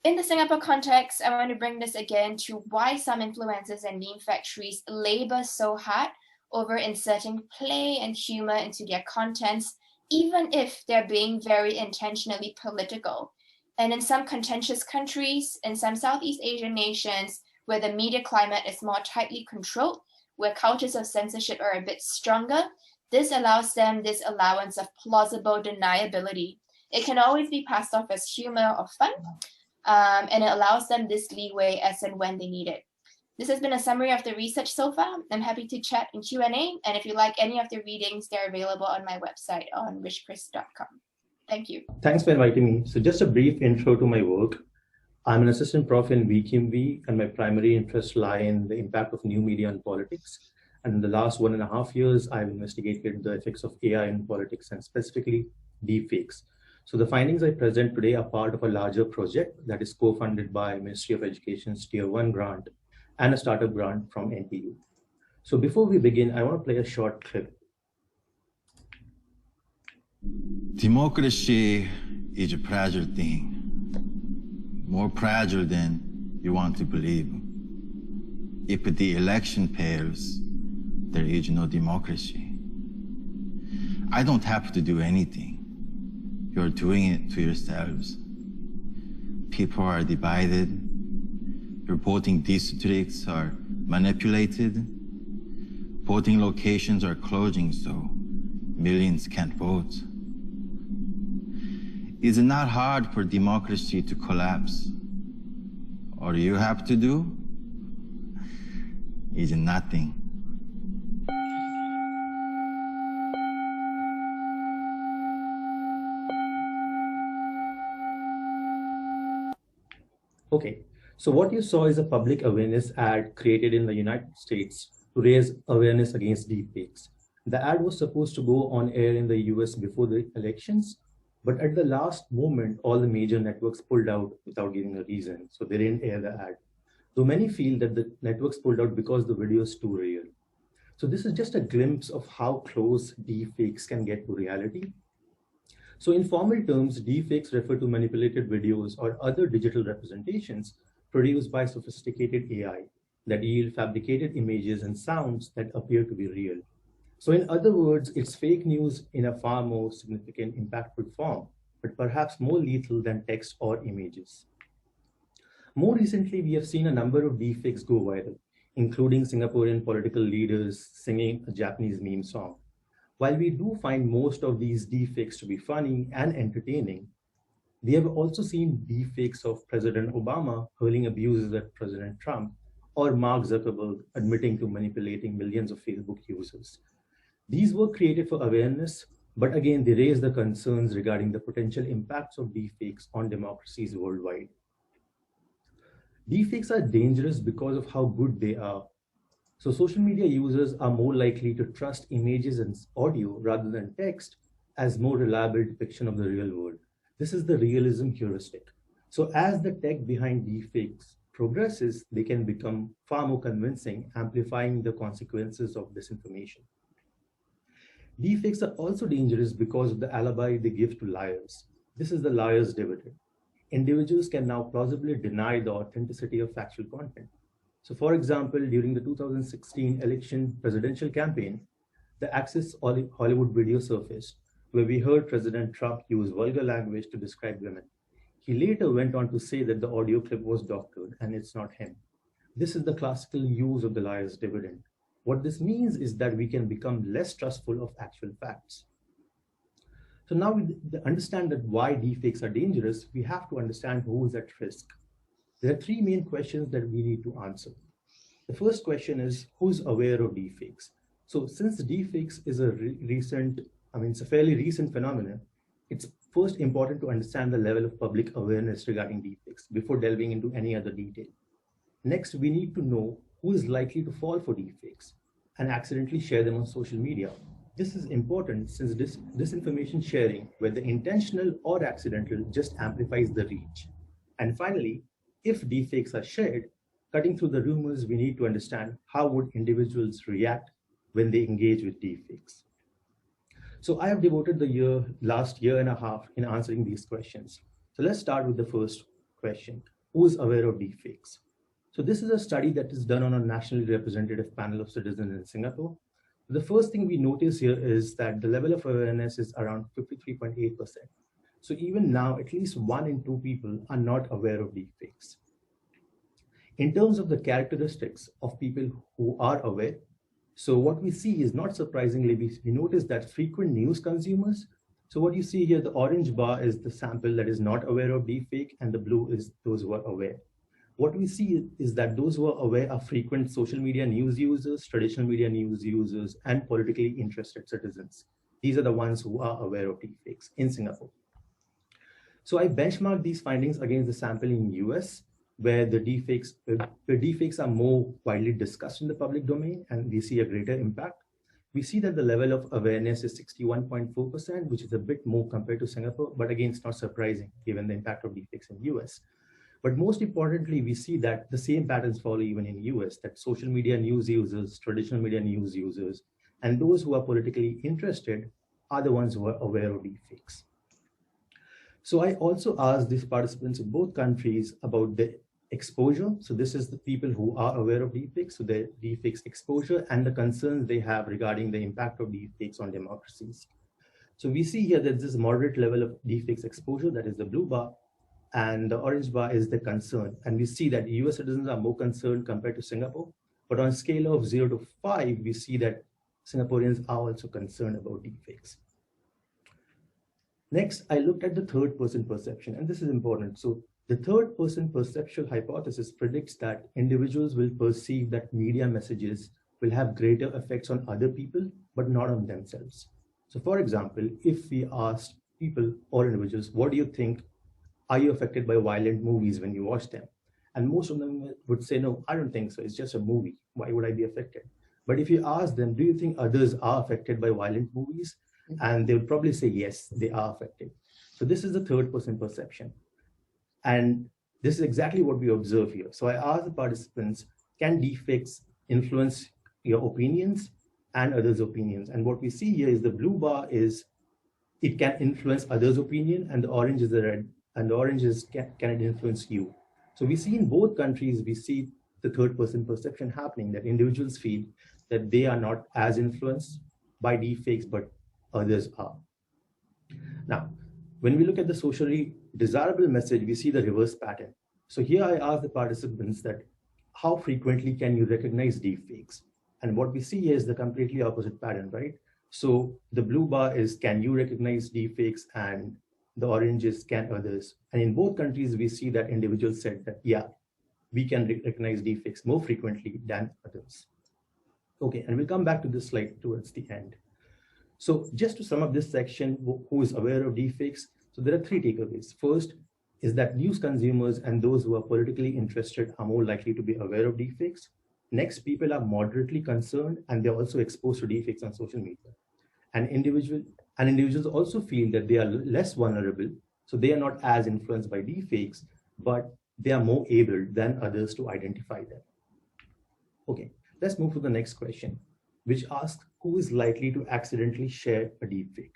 In the Singapore context, I want to bring this again to why some influencers and meme factories labor so hard over inserting play and humor into their contents, even if they're being very intentionally political. And in some contentious countries, in some Southeast Asian nations, where the media climate is more tightly controlled, where cultures of censorship are a bit stronger, this allows them this allowance of plausible deniability. It can always be passed off as humor or fun, and it allows them this leeway as and when they need it. This has been a summary of the research so far. I'm happy to chat in Q&A, and if you like any of the readings, they're available on my website on richchris.com. Thank you. Thanks for inviting me. So just a brief intro to my work. I'm an assistant prof in VQMV, and my primary interests lie in the impact of new media on politics. And in the last 1.5 years, I've investigated the effects of AI in politics, and specifically deepfakes. So the findings I present today are part of a larger project that is co-funded by Ministry of Education's Tier 1 grant and a startup grant from NTU. So before we begin, I want to play a short clip. Democracy is a fragile thing, more fragile than you want to believe. If the election fails, there is no democracy. I don't have to do anything. You're doing it to yourselves. People are divided. Your voting districts are manipulated. Voting locations are closing, so millions can't vote. It's not hard for democracy to collapse. All you have to do is nothing. Okay, so what you saw is a public awareness ad created in the United States to raise awareness against deepfakes. The ad was supposed to go on air in the US before the elections, but at the last moment, all the major networks pulled out without giving a reason, so they didn't air the ad. Though many feel that the networks pulled out because the video is too real. So this is just a glimpse of how close deepfakes can get to reality. So in formal terms, deepfakes refer to manipulated videos or other digital representations produced by sophisticated AI that yield fabricated images and sounds that appear to be real. So in other words, it's fake news in a far more significant, impactful form, but perhaps more lethal than text or images. More recently, we have seen a number of deepfakes go viral, including Singaporean political leaders singing a Japanese meme song. While we do find most of these deepfakes to be funny and entertaining, we have also seen deepfakes of President Obama hurling abuses at President Trump, or Mark Zuckerberg admitting to manipulating millions of Facebook users. These were created for awareness, but again, they raise the concerns regarding the potential impacts of deepfakes on democracies worldwide. Deepfakes are dangerous because of how good they are. So social media users are more likely to trust images and audio rather than text as more reliable depiction of the real world. This is the realism heuristic. So as the tech behind deepfakes progresses, they can become far more convincing, amplifying the consequences of disinformation. Deepfakes are also dangerous because of the alibi they give to liars. This is the liar's dividend. Individuals can now plausibly deny the authenticity of factual content. So for example, during the 2016 election presidential campaign, the Access Hollywood video surfaced where we heard President Trump use vulgar language to describe women. He later went on to say that the audio clip was doctored and it's not him. This is the classical use of the liar's dividend. What this means is that we can become less trustful of actual facts. So now we understand that why deepfakes are dangerous, we have to understand who is at risk. There are three main questions that we need to answer. The first question is, who's aware of deepfakes? So since deepfakes is it's a fairly recent phenomenon, it's first important to understand the level of public awareness regarding deepfakes before delving into any other detail. Next, we need to know who is likely to fall for deepfakes and accidentally share them on social media. This is important since disinformation sharing, whether intentional or accidental, just amplifies the reach. And finally, if deepfakes are shared, cutting through the rumors, we need to understand how would individuals react when they engage with deepfakes. So I have devoted the last year and a half in answering these questions. So let's start with the first question. Who is aware of deepfakes? So this is a study that is done on a nationally representative panel of citizens in Singapore. The first thing we notice here is that the level of awareness is around 53.8%. So even now, at least 1 in 2 people are not aware of deepfakes. In terms of the characteristics of people who are aware, so what we see is, not surprisingly, we notice that frequent news consumers. So what you see here, the orange bar is the sample that is not aware of deepfake, and the blue is those who are aware. What we see is that those who are aware are frequent social media news users, traditional media news users, and politically interested citizens. These are the ones who are aware of deepfakes in Singapore. So I benchmarked these findings against the sample in US, where the deepfakes are more widely discussed in the public domain, and we see a greater impact. We see that the level of awareness is 61.4%, which is a bit more compared to Singapore, but again, it's not surprising given the impact of deepfakes in US. But most importantly, we see that the same patterns follow even in US, that social media news users, traditional media news users, and those who are politically interested are the ones who are aware of deepfakes. So I also asked these participants of both countries about the exposure. So this is the people who are aware of deepfakes, so the deepfakes exposure and the concerns they have regarding the impact of deepfakes on democracies. So we see here that this moderate level of deepfakes exposure, that is the blue bar, and the orange bar is the concern. And we see that US citizens are more concerned compared to Singapore, but on a scale of 0 to 5, we see that Singaporeans are also concerned about deepfakes. Next, I looked at the third person perception, and this is important. So the third person perceptual hypothesis predicts that individuals will perceive that media messages will have greater effects on other people, but not on themselves. So for example, if we asked people or individuals, what do you think? Are you affected by violent movies when you watch them? And most of them would say, no, I don't think so. It's just a movie. Why would I be affected? But if you ask them, do you think others are affected by violent movies? And they would probably say, yes, they are affected. So this is the third person perception. And this is exactly what we observe here. So I asked the participants, can deepfakes influence your opinions and others' opinions? And what we see here is the blue bar is, it can influence others' opinion, and the orange is the red. And the orange is, can it influence you? So we see in both countries, we see the third person perception happening, that individuals feel that they are not as influenced by deepfakes, but others are. Now, when we look at the socially desirable message, we see the reverse pattern. So here I asked the participants that, how frequently can you recognize deepfakes? And what we see here is the completely opposite pattern, right? So the blue bar is, can you recognize deepfakes? And the orange is, can others? And in both countries, we see that individuals said that, yeah, we can recognize deepfakes more frequently than others. Okay, and we'll come back to this slide towards the end. So just to sum up this section, who is aware of deepfakes? So there are 3 takeaways. First is that news consumers and those who are politically interested are more likely to be aware of deepfakes. Next, people are moderately concerned, and they're also exposed to deepfakes on social media. And individuals also feel that they are less vulnerable, so they are not as influenced by deepfakes, but they are more able than others to identify them. Okay, let's move to the next question, which asks, who is likely to accidentally share a deepfake?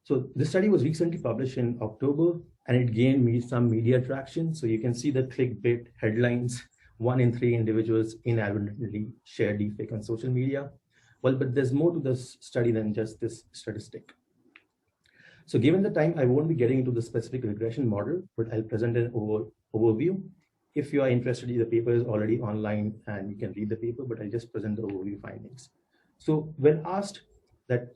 So this study was recently published in October, and it gained some media traction. So you can see the clickbait headlines, 1 in 3 individuals inadvertently share deepfake on social media. Well, but there's more to this study than just this statistic. So given the time, I won't be getting into the specific regression model, but I'll present an overview. If you are interested, the paper is already online and you can read the paper, but I'll just present the overview findings. So when asked that,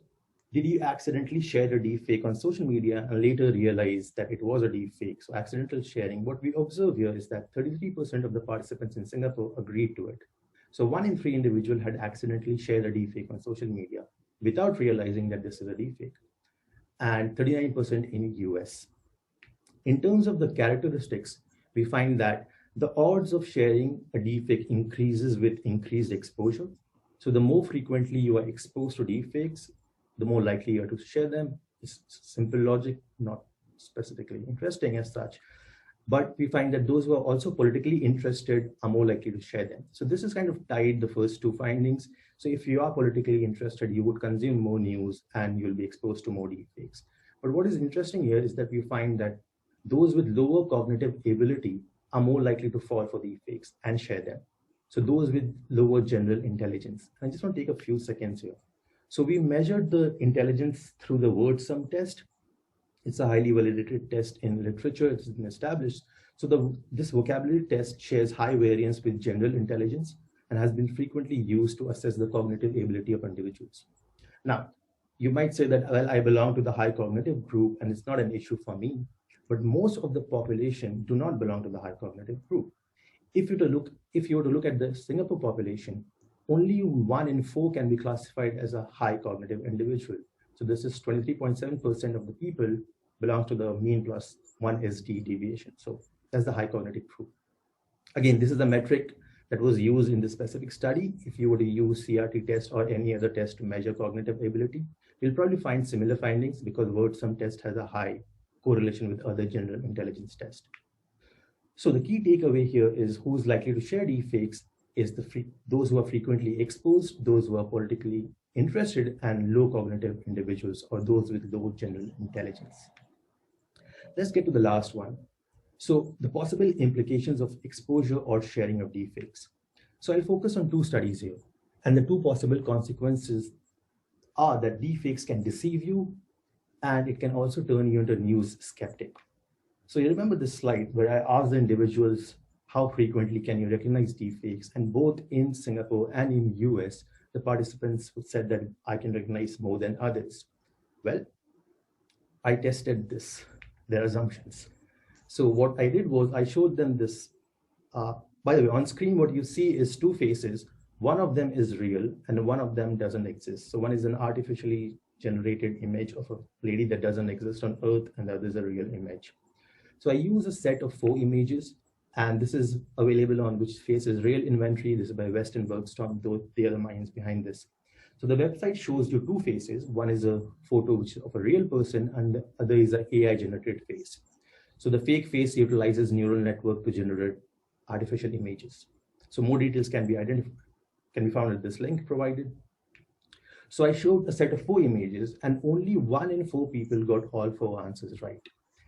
did you accidentally share a deepfake on social media and later realize that it was a deepfake? So accidental sharing, what we observe here is that 33% of the participants in Singapore agreed to it. So 1 in 3 individuals had accidentally shared a deepfake on social media without realizing that this is a deepfake, and 39% in US. In terms of the characteristics, we find that the odds of sharing a deepfake increases with increased exposure. So the more frequently you are exposed to deepfakes, the more likely you are to share them. It's simple logic, not specifically interesting as such. But we find that those who are also politically interested are more likely to share them. So this is kind of tied the first two findings. So if you are politically interested, you would consume more news and you'll be exposed to more deepfakes. But what is interesting here is that we find that those with lower cognitive ability are more likely to fall for deepfakes and share them. So those with lower general intelligence. I just want to take a few seconds here. So we measured the intelligence through the word sum test. It's a highly validated test in literature. It's been established. So this vocabulary test shares high variance with general intelligence and has been frequently used to assess the cognitive ability of individuals. Now, you might say that, well, I belong to the high cognitive group and it's not an issue for me, but most of the population do not belong to the high cognitive group. If you were to look at the Singapore population, only 1 in 4 can be classified as a high cognitive individual. So this is 23.7% of the people belong to the mean plus 1 SD deviation. So that's the high cognitive group. Again, this is a metric that was used in the specific study. If you were to use CRT test or any other test to measure cognitive ability, you'll probably find similar findings because word sum test has a high correlation with other general intelligence tests. So the key takeaway here is who's likely to share deepfakes is those who are frequently exposed, those who are politically interested, and low cognitive individuals, or those with low general intelligence. Let's get to the last one. So the possible implications of exposure or sharing of deepfakes. So I'll focus on 2 studies here. And the 2 possible consequences are that deepfakes can deceive you, and it can also turn you into a news skeptic. So you remember this slide where I asked the individuals, how frequently can you recognize deepfakes? And both in Singapore and in US, the participants said that I can recognize more than others. Well, I tested their assumptions. So what I did was I showed them this. By the way, on screen, what you see is 2 faces. One of them is real and one of them doesn't exist. So one is an artificially generated image of a lady that doesn't exist on Earth, and the other is a real image. So I use a set of 4 images, and this is available on which face is real inventory. This is by West and Bergstrom, though they are the minds behind this. So the website shows you 2 faces. One is a photo which is of a real person, and the other is an AI generated face. So the fake face utilizes neural network to generate artificial images. So more details can be found at this link provided. So I showed a set of 4 images, and only 1 in 4 people got all 4 answers right.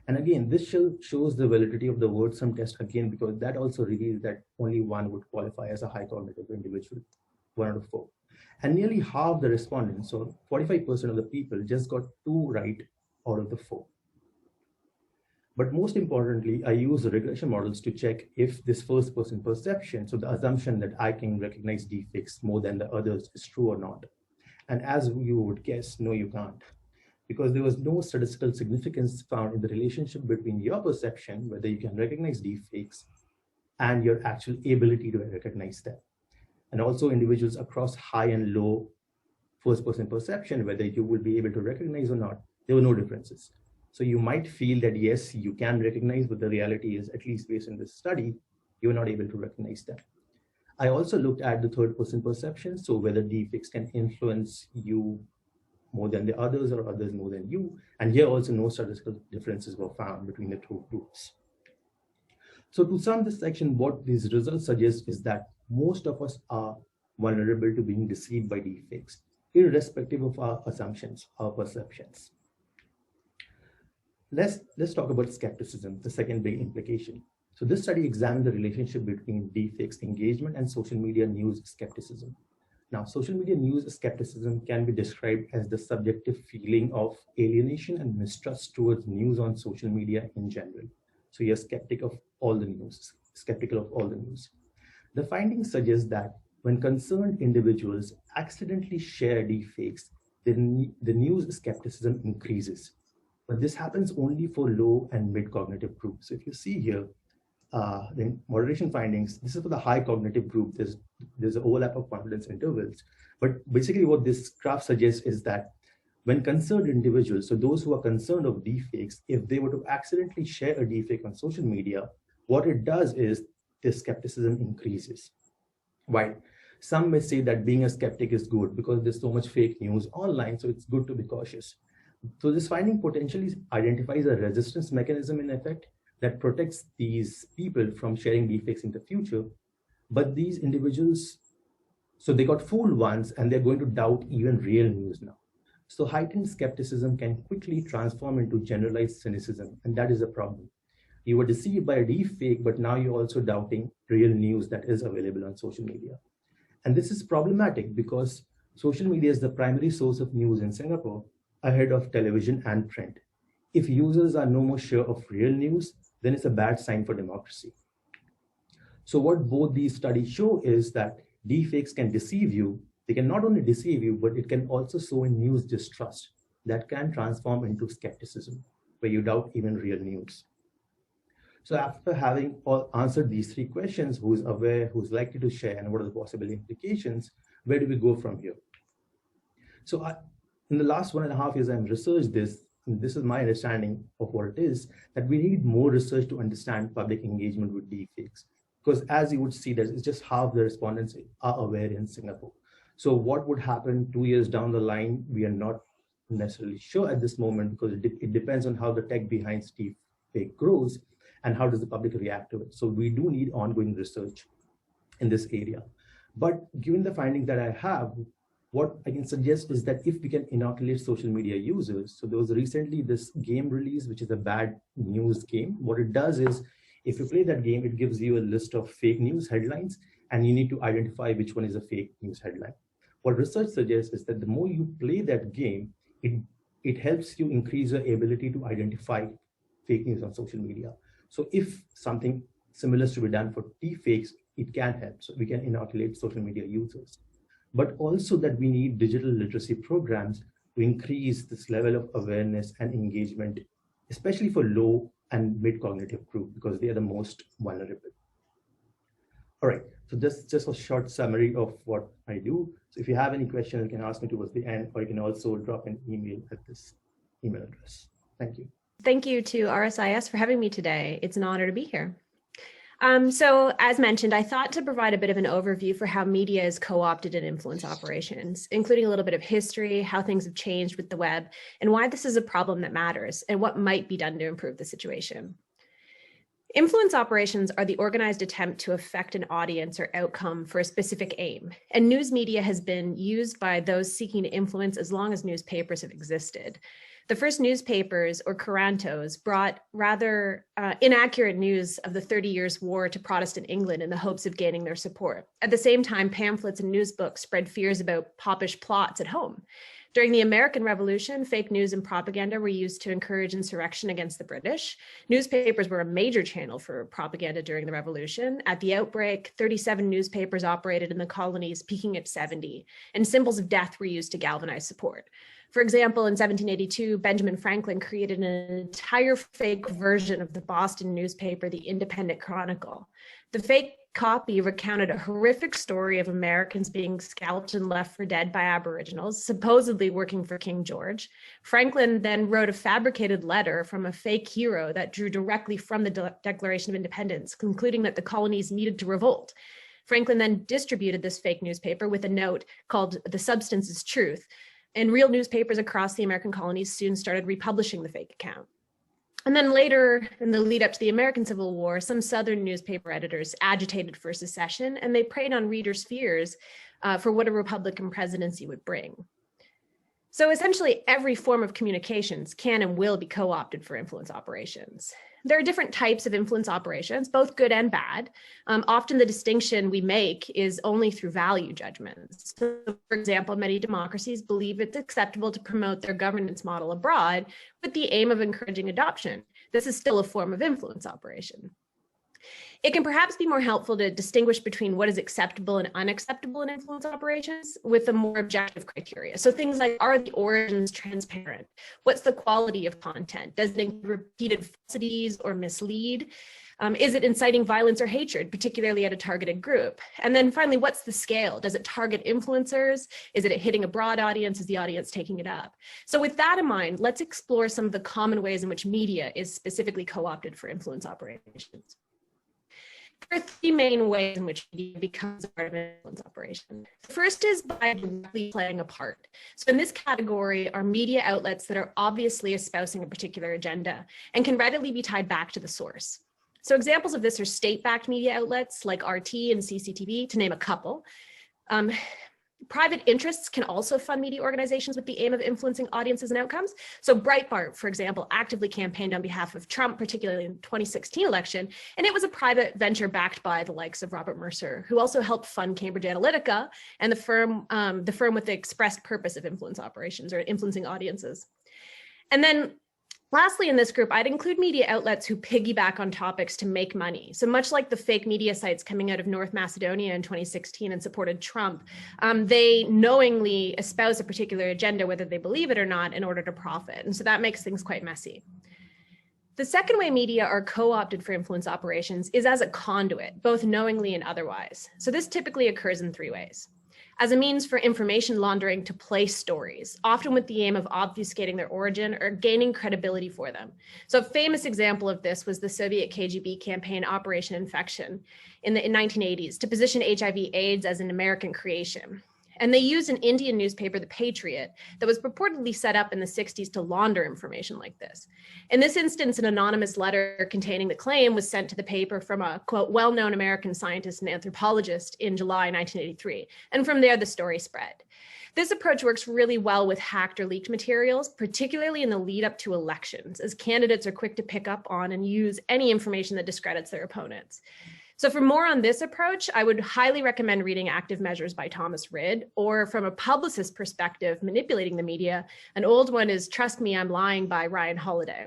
And again, this shows the validity of the word sum test again, because that also reveals that only 1 would qualify as a high cognitive individual, 1 out of 4. And nearly half the respondents, so 45% of the people, just got 2 right out of the 4. But most importantly, I use the regression models to check if this first person perception, so the assumption that I can recognize deepfakes more than the others, is true or not. And as you would guess, no, you can't. Because there was no statistical significance found in the relationship between your perception, whether you can recognize deepfakes, and your actual ability to recognize them. And also individuals across high and low first-person perception, whether you will be able to recognize or not, there were no differences. So you might feel that, yes, you can recognize, but the reality is, at least based on this study, you're not able to recognize them. I also looked at the third-person perception, so whether deepfakes can influence you more than the others or others more than you. And here also no statistical differences were found between the 2 groups. So to sum this section, what these results suggest is that most of us are vulnerable to being deceived by deepfakes, irrespective of our assumptions, our perceptions. Let's talk about skepticism, the second big implication. So this study examined the relationship between deepfakes engagement and social media news skepticism. Now, social media news skepticism can be described as the subjective feeling of alienation and mistrust towards news on social media in general. So you're skeptical of all the news. The findings suggest that when concerned individuals accidentally share deepfakes, the news skepticism increases. But this happens only for low and mid cognitive groups. So if you see here, the moderation findings, this is for the high cognitive group. There's an overlap of confidence intervals. But basically what this graph suggests is that when concerned individuals, so those who are concerned of deepfakes, if they were to accidentally share a deepfake on social media, what it does is the skepticism increases. While some may say that being a skeptic is good because there's so much fake news online, so it's good to be cautious. So this finding potentially identifies a resistance mechanism in effect that protects these people from sharing deepfakes in the future. But these individuals, so they got fooled once and they're going to doubt even real news now. So heightened skepticism can quickly transform into generalized cynicism, and that is a problem. You were deceived by a deepfake, but now you're also doubting real news that is available on social media. And this is problematic because social media is the primary source of news in Singapore, ahead of television and print. If users are no more sure of real news, then it's a bad sign for democracy. So what both these studies show is that deepfakes can deceive you. They can not only deceive you, but it can also sow in news distrust that can transform into skepticism, where you doubt even real news. So after having answered these three questions, who is aware, who's likely to share, and what are the possible implications, where do we go from here? So in the last 1.5 years, I've researched this. And this is my understanding of what it is, that we need more research to understand public engagement with deepfakes. Because as you would see, it's just half the respondents are aware in Singapore. So what would happen 2 years down the line, we are not necessarily sure at this moment, because it depends on how the tech behind deepfake grows and how does the public react to it. So we do need ongoing research in this area. But given the findings that I have, what I can suggest is that if we can inoculate social media users, so there was recently this game release, which is a bad news game. What it does is, if you play that game, it gives you a list of fake news headlines, and you need to identify which one is a fake news headline. What research suggests is that the more you play that game, it helps you increase your ability to identify fake news on social media. So if something similar is to be done for deepfakes, it can help. So we can inoculate social media users. But also that we need digital literacy programs to increase this level of awareness and engagement, especially for low and mid cognitive group, because they are the most vulnerable. All right, so just a short summary of what I do. So if you have any questions, you can ask me towards the end, or you can also drop an email at this email address. Thank you. Thank you to RSIS for having me today. It's an honor to be here. So as mentioned, I thought to provide a bit of an overview for how media is co-opted in influence operations, including a little bit of history, how things have changed with the web, and why this is a problem that matters, and what might be done to improve the situation. Influence operations are the organized attempt to affect an audience or outcome for a specific aim, and news media has been used by those seeking to influence as long as newspapers have existed. The first newspapers, or Corantos, brought rather inaccurate news of the 30 Years' War to Protestant England in the hopes of gaining their support. At the same time, pamphlets and news books spread fears about popish plots at home. During the American Revolution, fake news and propaganda were used to encourage insurrection against the British. Newspapers were a major channel for propaganda during the Revolution. At the outbreak, 37 newspapers operated in the colonies, peaking at 70, and symbols of death were used to galvanize support. For example, in 1782, Benjamin Franklin created an entire fake version of the Boston newspaper, the Independent Chronicle. The fake copy recounted a horrific story of Americans being scalped and left for dead by Aboriginals, supposedly working for King George. Franklin then wrote a fabricated letter from a fake hero that drew directly from the Declaration of Independence, concluding that the colonies needed to revolt. Franklin then distributed this fake newspaper with a note called "The Substance is Truth," and real newspapers across the American colonies soon started republishing the fake account. And then later, in the lead up to the American Civil War, some Southern newspaper editors agitated for secession, and they preyed on readers' fears for what a Republican presidency would bring. So essentially every form of communications can and will be co-opted for influence operations. There are different types of influence operations, both good and bad. Often the distinction we make is only through value judgments. So, for example, many democracies believe it's acceptable to promote their governance model abroad with the aim of encouraging adoption. This is still a form of influence operation. It can perhaps be more helpful to distinguish between what is acceptable and unacceptable in influence operations with a more objective criteria. So things like, are the origins transparent? What's the quality of content? Does it include repeated falsities or mislead? Is it inciting violence or hatred, particularly at a targeted group? And then finally, what's the scale? Does it target influencers? Is it hitting a broad audience? Is the audience taking it up? So with that in mind, let's explore some of the common ways in which media is specifically co-opted for influence operations. There are three main ways in which media becomes a part of an influence operation. The first is by directly playing a part. So in this category are media outlets that are obviously espousing a particular agenda and can readily be tied back to the source. So examples of this are state-backed media outlets like RT and CCTV, to name a couple. Private interests can also fund media organizations with the aim of influencing audiences and outcomes. So Breitbart, for example, actively campaigned on behalf of Trump, particularly in the 2016 election, and it was a private venture backed by the likes of Robert Mercer, who also helped fund Cambridge Analytica and the firm with the expressed purpose of influence operations or influencing audiences. And then lastly, in this group, I'd include media outlets who piggyback on topics to make money. So much like the fake media sites coming out of North Macedonia in 2016 and supported Trump, they knowingly espouse a particular agenda, whether they believe it or not, in order to profit. And so that makes things quite messy. The second way media are co-opted for influence operations is as a conduit, both knowingly and otherwise. So this typically occurs in three ways. As a means for information laundering to place stories, often with the aim of obfuscating their origin or gaining credibility for them. So a famous example of this was the Soviet KGB campaign Operation Infection in the 1980s to position HIV/AIDS as an American creation. And they used an Indian newspaper, The Patriot, that was purportedly set up in the 60s to launder information like this. In this instance, an anonymous letter containing the claim was sent to the paper from a, quote, well-known American scientist and anthropologist in July 1983. And from there, the story spread. This approach works really well with hacked or leaked materials, particularly in the lead up to elections, as candidates are quick to pick up on and use any information that discredits their opponents. So for more on this approach, I would highly recommend reading Active Measures by Thomas Rid, or from a publicist perspective, Manipulating the Media. An old one is Trust Me, I'm Lying by Ryan Holiday.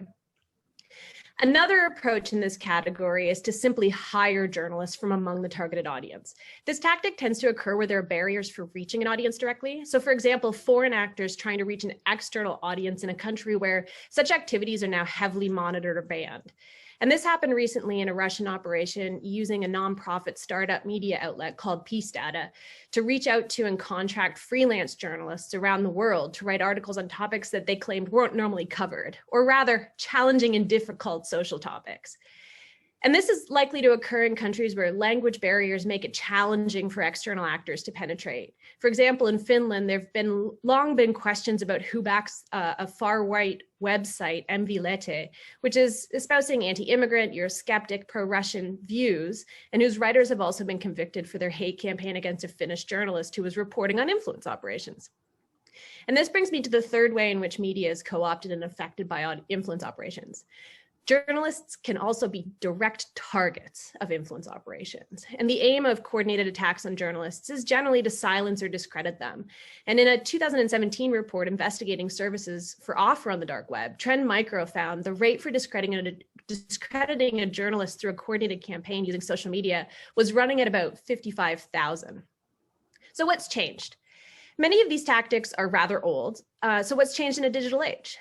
Another approach in this category is to simply hire journalists from among the targeted audience. This tactic tends to occur where there are barriers for reaching an audience directly. So for example, foreign actors trying to reach an external audience in a country where such activities are now heavily monitored or banned. And this happened recently in a Russian operation using a nonprofit startup media outlet called Peace Data to reach out to and contract freelance journalists around the world to write articles on topics that they claimed weren't normally covered, or rather challenging and difficult social topics. And this is likely to occur in countries where language barriers make it challenging for external actors to penetrate. For example, in Finland, there have long been questions about who backs a far-right website, MV-Lehti, which is espousing anti-immigrant, Eurosceptic, pro-Russian views, and whose writers have also been convicted for their hate campaign against a Finnish journalist who was reporting on influence operations. And this brings me to the third way in which media is co-opted and affected by influence operations. Journalists can also be direct targets of influence operations. And the aim of coordinated attacks on journalists is generally to silence or discredit them. And in a 2017 report investigating services for offer on the dark web, Trend Micro found the rate for discrediting a journalist through a coordinated campaign using social media was running at about 55,000. So what's changed? Many of these tactics are rather old. So what's changed in a digital age?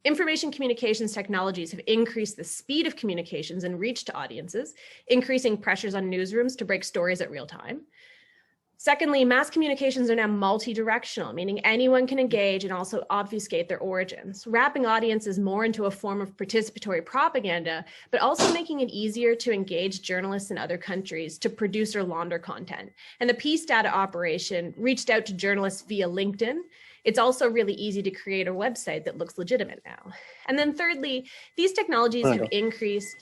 Information communications technologies have increased the speed of communications and reach to audiences, increasing pressures on newsrooms to break stories at real time. Secondly, mass communications are now multi-directional, meaning anyone can engage and also obfuscate their origins, wrapping audiences more into a form of participatory propaganda, but also making it easier to engage journalists in other countries to produce or launder content. And the Peace Data operation reached out to journalists via LinkedIn. It's also really easy to create a website that looks legitimate now. And then thirdly, these technologies have increased.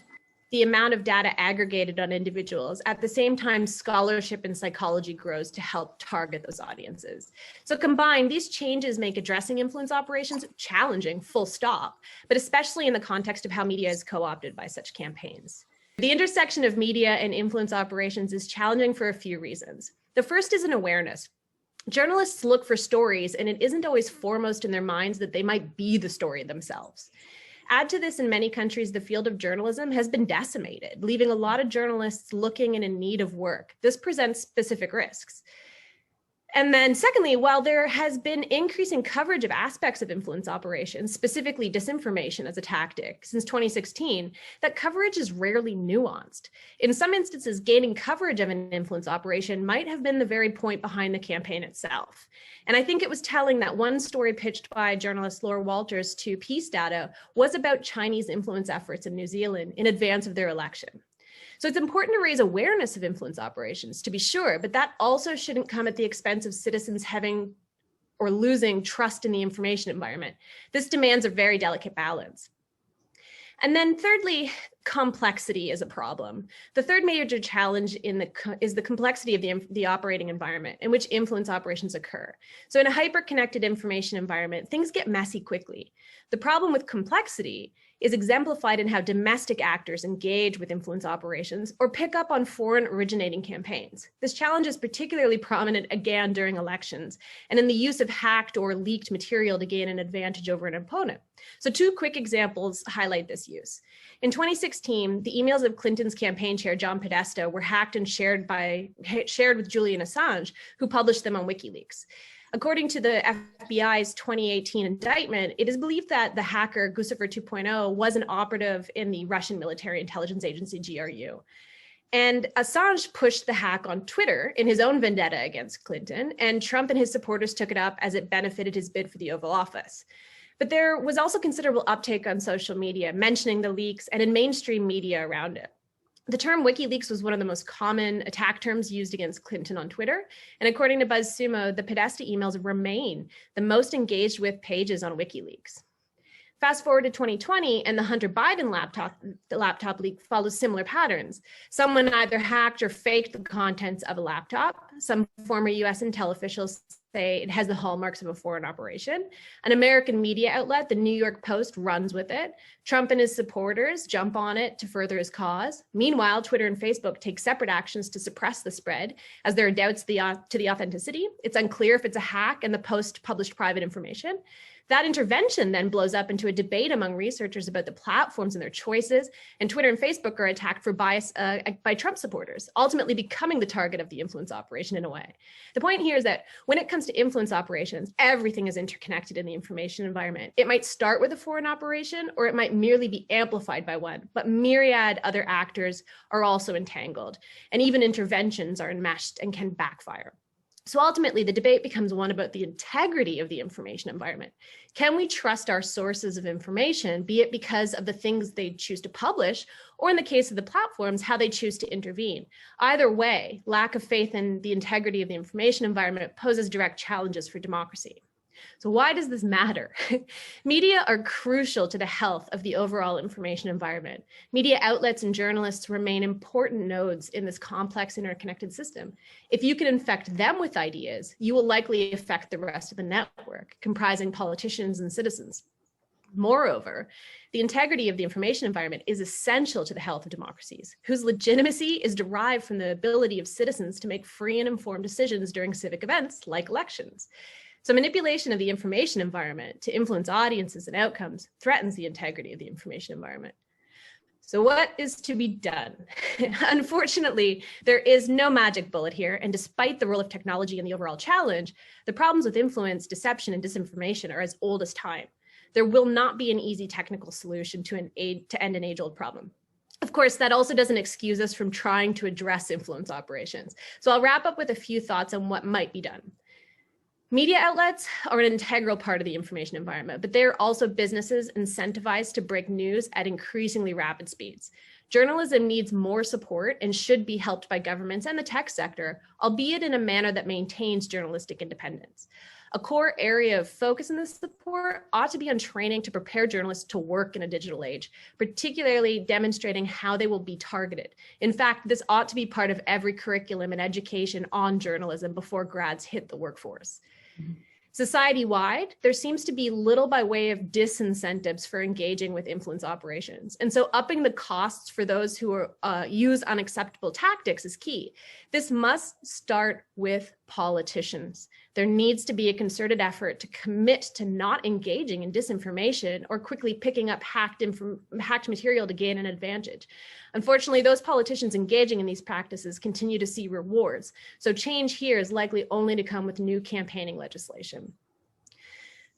the amount of data aggregated on individuals. At the same time, scholarship in psychology grows to help target those audiences. So combined, these changes make addressing influence operations challenging, full stop, but especially in the context of how media is co-opted by such campaigns. The intersection of media and influence operations is challenging for a few reasons. The first is an awareness. Journalists look for stories, and it isn't always foremost in their minds that they might be the story themselves. Add to this, in many countries, the field of journalism has been decimated, leaving a lot of journalists looking and in need of work. This presents specific risks. And then secondly, while there has been increasing coverage of aspects of influence operations, specifically disinformation as a tactic, since 2016, that coverage is rarely nuanced. In some instances, gaining coverage of an influence operation might have been the very point behind the campaign itself. And I think it was telling that one story pitched by journalist Laura Walters to Peace Data was about Chinese influence efforts in New Zealand in advance of their election. So it's important to raise awareness of influence operations, to be sure, but that also shouldn't come at the expense of citizens having or losing trust in the information environment. This demands a very delicate balance. And then thirdly, complexity is a problem. The third major challenge is the complexity of the operating environment in which influence operations occur. So in a hyper-connected information environment, things get messy quickly. The problem with complexity is exemplified in how domestic actors engage with influence operations or pick up on foreign originating campaigns. This challenge is particularly prominent again during elections and in the use of hacked or leaked material to gain an advantage over an opponent. So two quick examples highlight this use. In 2016, the emails of Clinton's campaign chair, John Podesta, were hacked and shared with Julian Assange, who published them on WikiLeaks. According to the FBI's 2018 indictment, it is believed that the hacker Guccifer 2.0 was an operative in the Russian military intelligence agency GRU. And Assange pushed the hack on Twitter in his own vendetta against Clinton, and Trump and his supporters took it up as it benefited his bid for the Oval Office. But there was also considerable uptake on social media, mentioning the leaks and in mainstream media around it. The term WikiLeaks was one of the most common attack terms used against Clinton on Twitter. And according to BuzzSumo, the Podesta emails remain the most engaged with pages on WikiLeaks. Fast forward to 2020, and the Hunter Biden laptop leak follows similar patterns. Someone either hacked or faked the contents of a laptop. Some former US intel officials say it has the hallmarks of a foreign operation. An American media outlet, the New York Post, runs with it. Trump and his supporters jump on it to further his cause. Meanwhile, Twitter and Facebook take separate actions to suppress the spread, as there are doubts to the authenticity. It's unclear if it's a hack and the Post published private information. That intervention then blows up into a debate among researchers about the platforms and their choices, and Twitter and Facebook are attacked for bias by Trump supporters, ultimately becoming the target of the influence operation in a way. The point here is that when it comes to influence operations, everything is interconnected in the information environment. It might start with a foreign operation, or it might merely be amplified by one, but myriad other actors are also entangled, and even interventions are enmeshed and can backfire. So ultimately, the debate becomes one about the integrity of the information environment. Can we trust our sources of information, be it because of the things they choose to publish, or in the case of the platforms, how they choose to intervene? Either way, lack of faith in the integrity of the information environment poses direct challenges for democracy. So why does this matter? Media are crucial to the health of the overall information environment. Media outlets and journalists remain important nodes in this complex interconnected system. If you can infect them with ideas, you will likely affect the rest of the network, comprising politicians and citizens. Moreover, the integrity of the information environment is essential to the health of democracies, whose legitimacy is derived from the ability of citizens to make free and informed decisions during civic events like elections. So manipulation of the information environment to influence audiences and outcomes threatens the integrity of the information environment. So what is to be done? Unfortunately, there is no magic bullet here, and despite the role of technology in the overall challenge, the problems with influence, deception, and disinformation are as old as time. There will not be an easy technical solution to end an age-old problem. Of course, that also doesn't excuse us from trying to address influence operations. So I'll wrap up with a few thoughts on what might be done. Media outlets are an integral part of the information environment, but they're also businesses incentivized to break news at increasingly rapid speeds. Journalism needs more support and should be helped by governments and the tech sector, albeit in a manner that maintains journalistic independence. A core area of focus in this support ought to be on training to prepare journalists to work in a digital age, particularly demonstrating how they will be targeted. In fact, this ought to be part of every curriculum and education on journalism before grads hit the workforce. Society-wide, there seems to be little by way of disincentives for engaging with influence operations. And so upping the costs for those who use unacceptable tactics is key. This must start with politicians. There needs to be a concerted effort to commit to not engaging in disinformation or quickly picking up hacked material to gain an advantage. Unfortunately, those politicians engaging in these practices continue to see rewards. So change here is likely only to come with new campaigning legislation.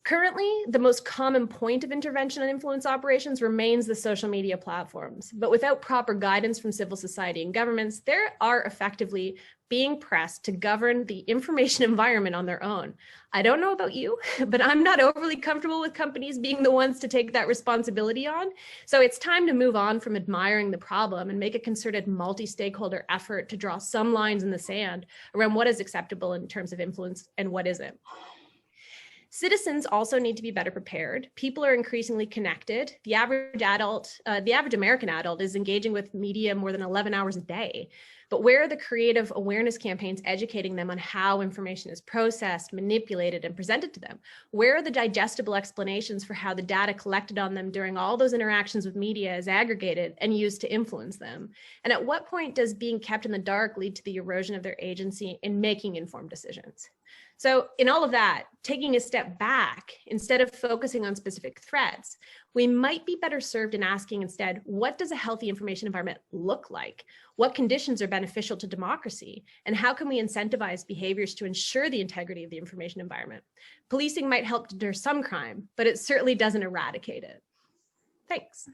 Currently, the most common point of intervention on influence operations remains the social media platforms, but without proper guidance from civil society and governments, they are effectively being pressed to govern the information environment on their own. I don't know about you, but I'm not overly comfortable with companies being the ones to take that responsibility on. So it's time to move on from admiring the problem and make a concerted multi-stakeholder effort to draw some lines in the sand around what is acceptable in terms of influence and what isn't. Citizens also need to be better prepared. People are increasingly connected. The average American adult is engaging with media more than 11 hours a day. But where are the creative awareness campaigns educating them on how information is processed, manipulated, and presented to them? Where are the digestible explanations for how the data collected on them during all those interactions with media is aggregated and used to influence them? And at what point does being kept in the dark lead to the erosion of their agency in making informed decisions? So in all of that, taking a step back, instead of focusing on specific threats, we might be better served in asking instead, what does a healthy information environment look like? What conditions are beneficial to democracy? And how can we incentivize behaviors to ensure the integrity of the information environment? Policing might help deter some crime, but it certainly doesn't eradicate it. Thanks.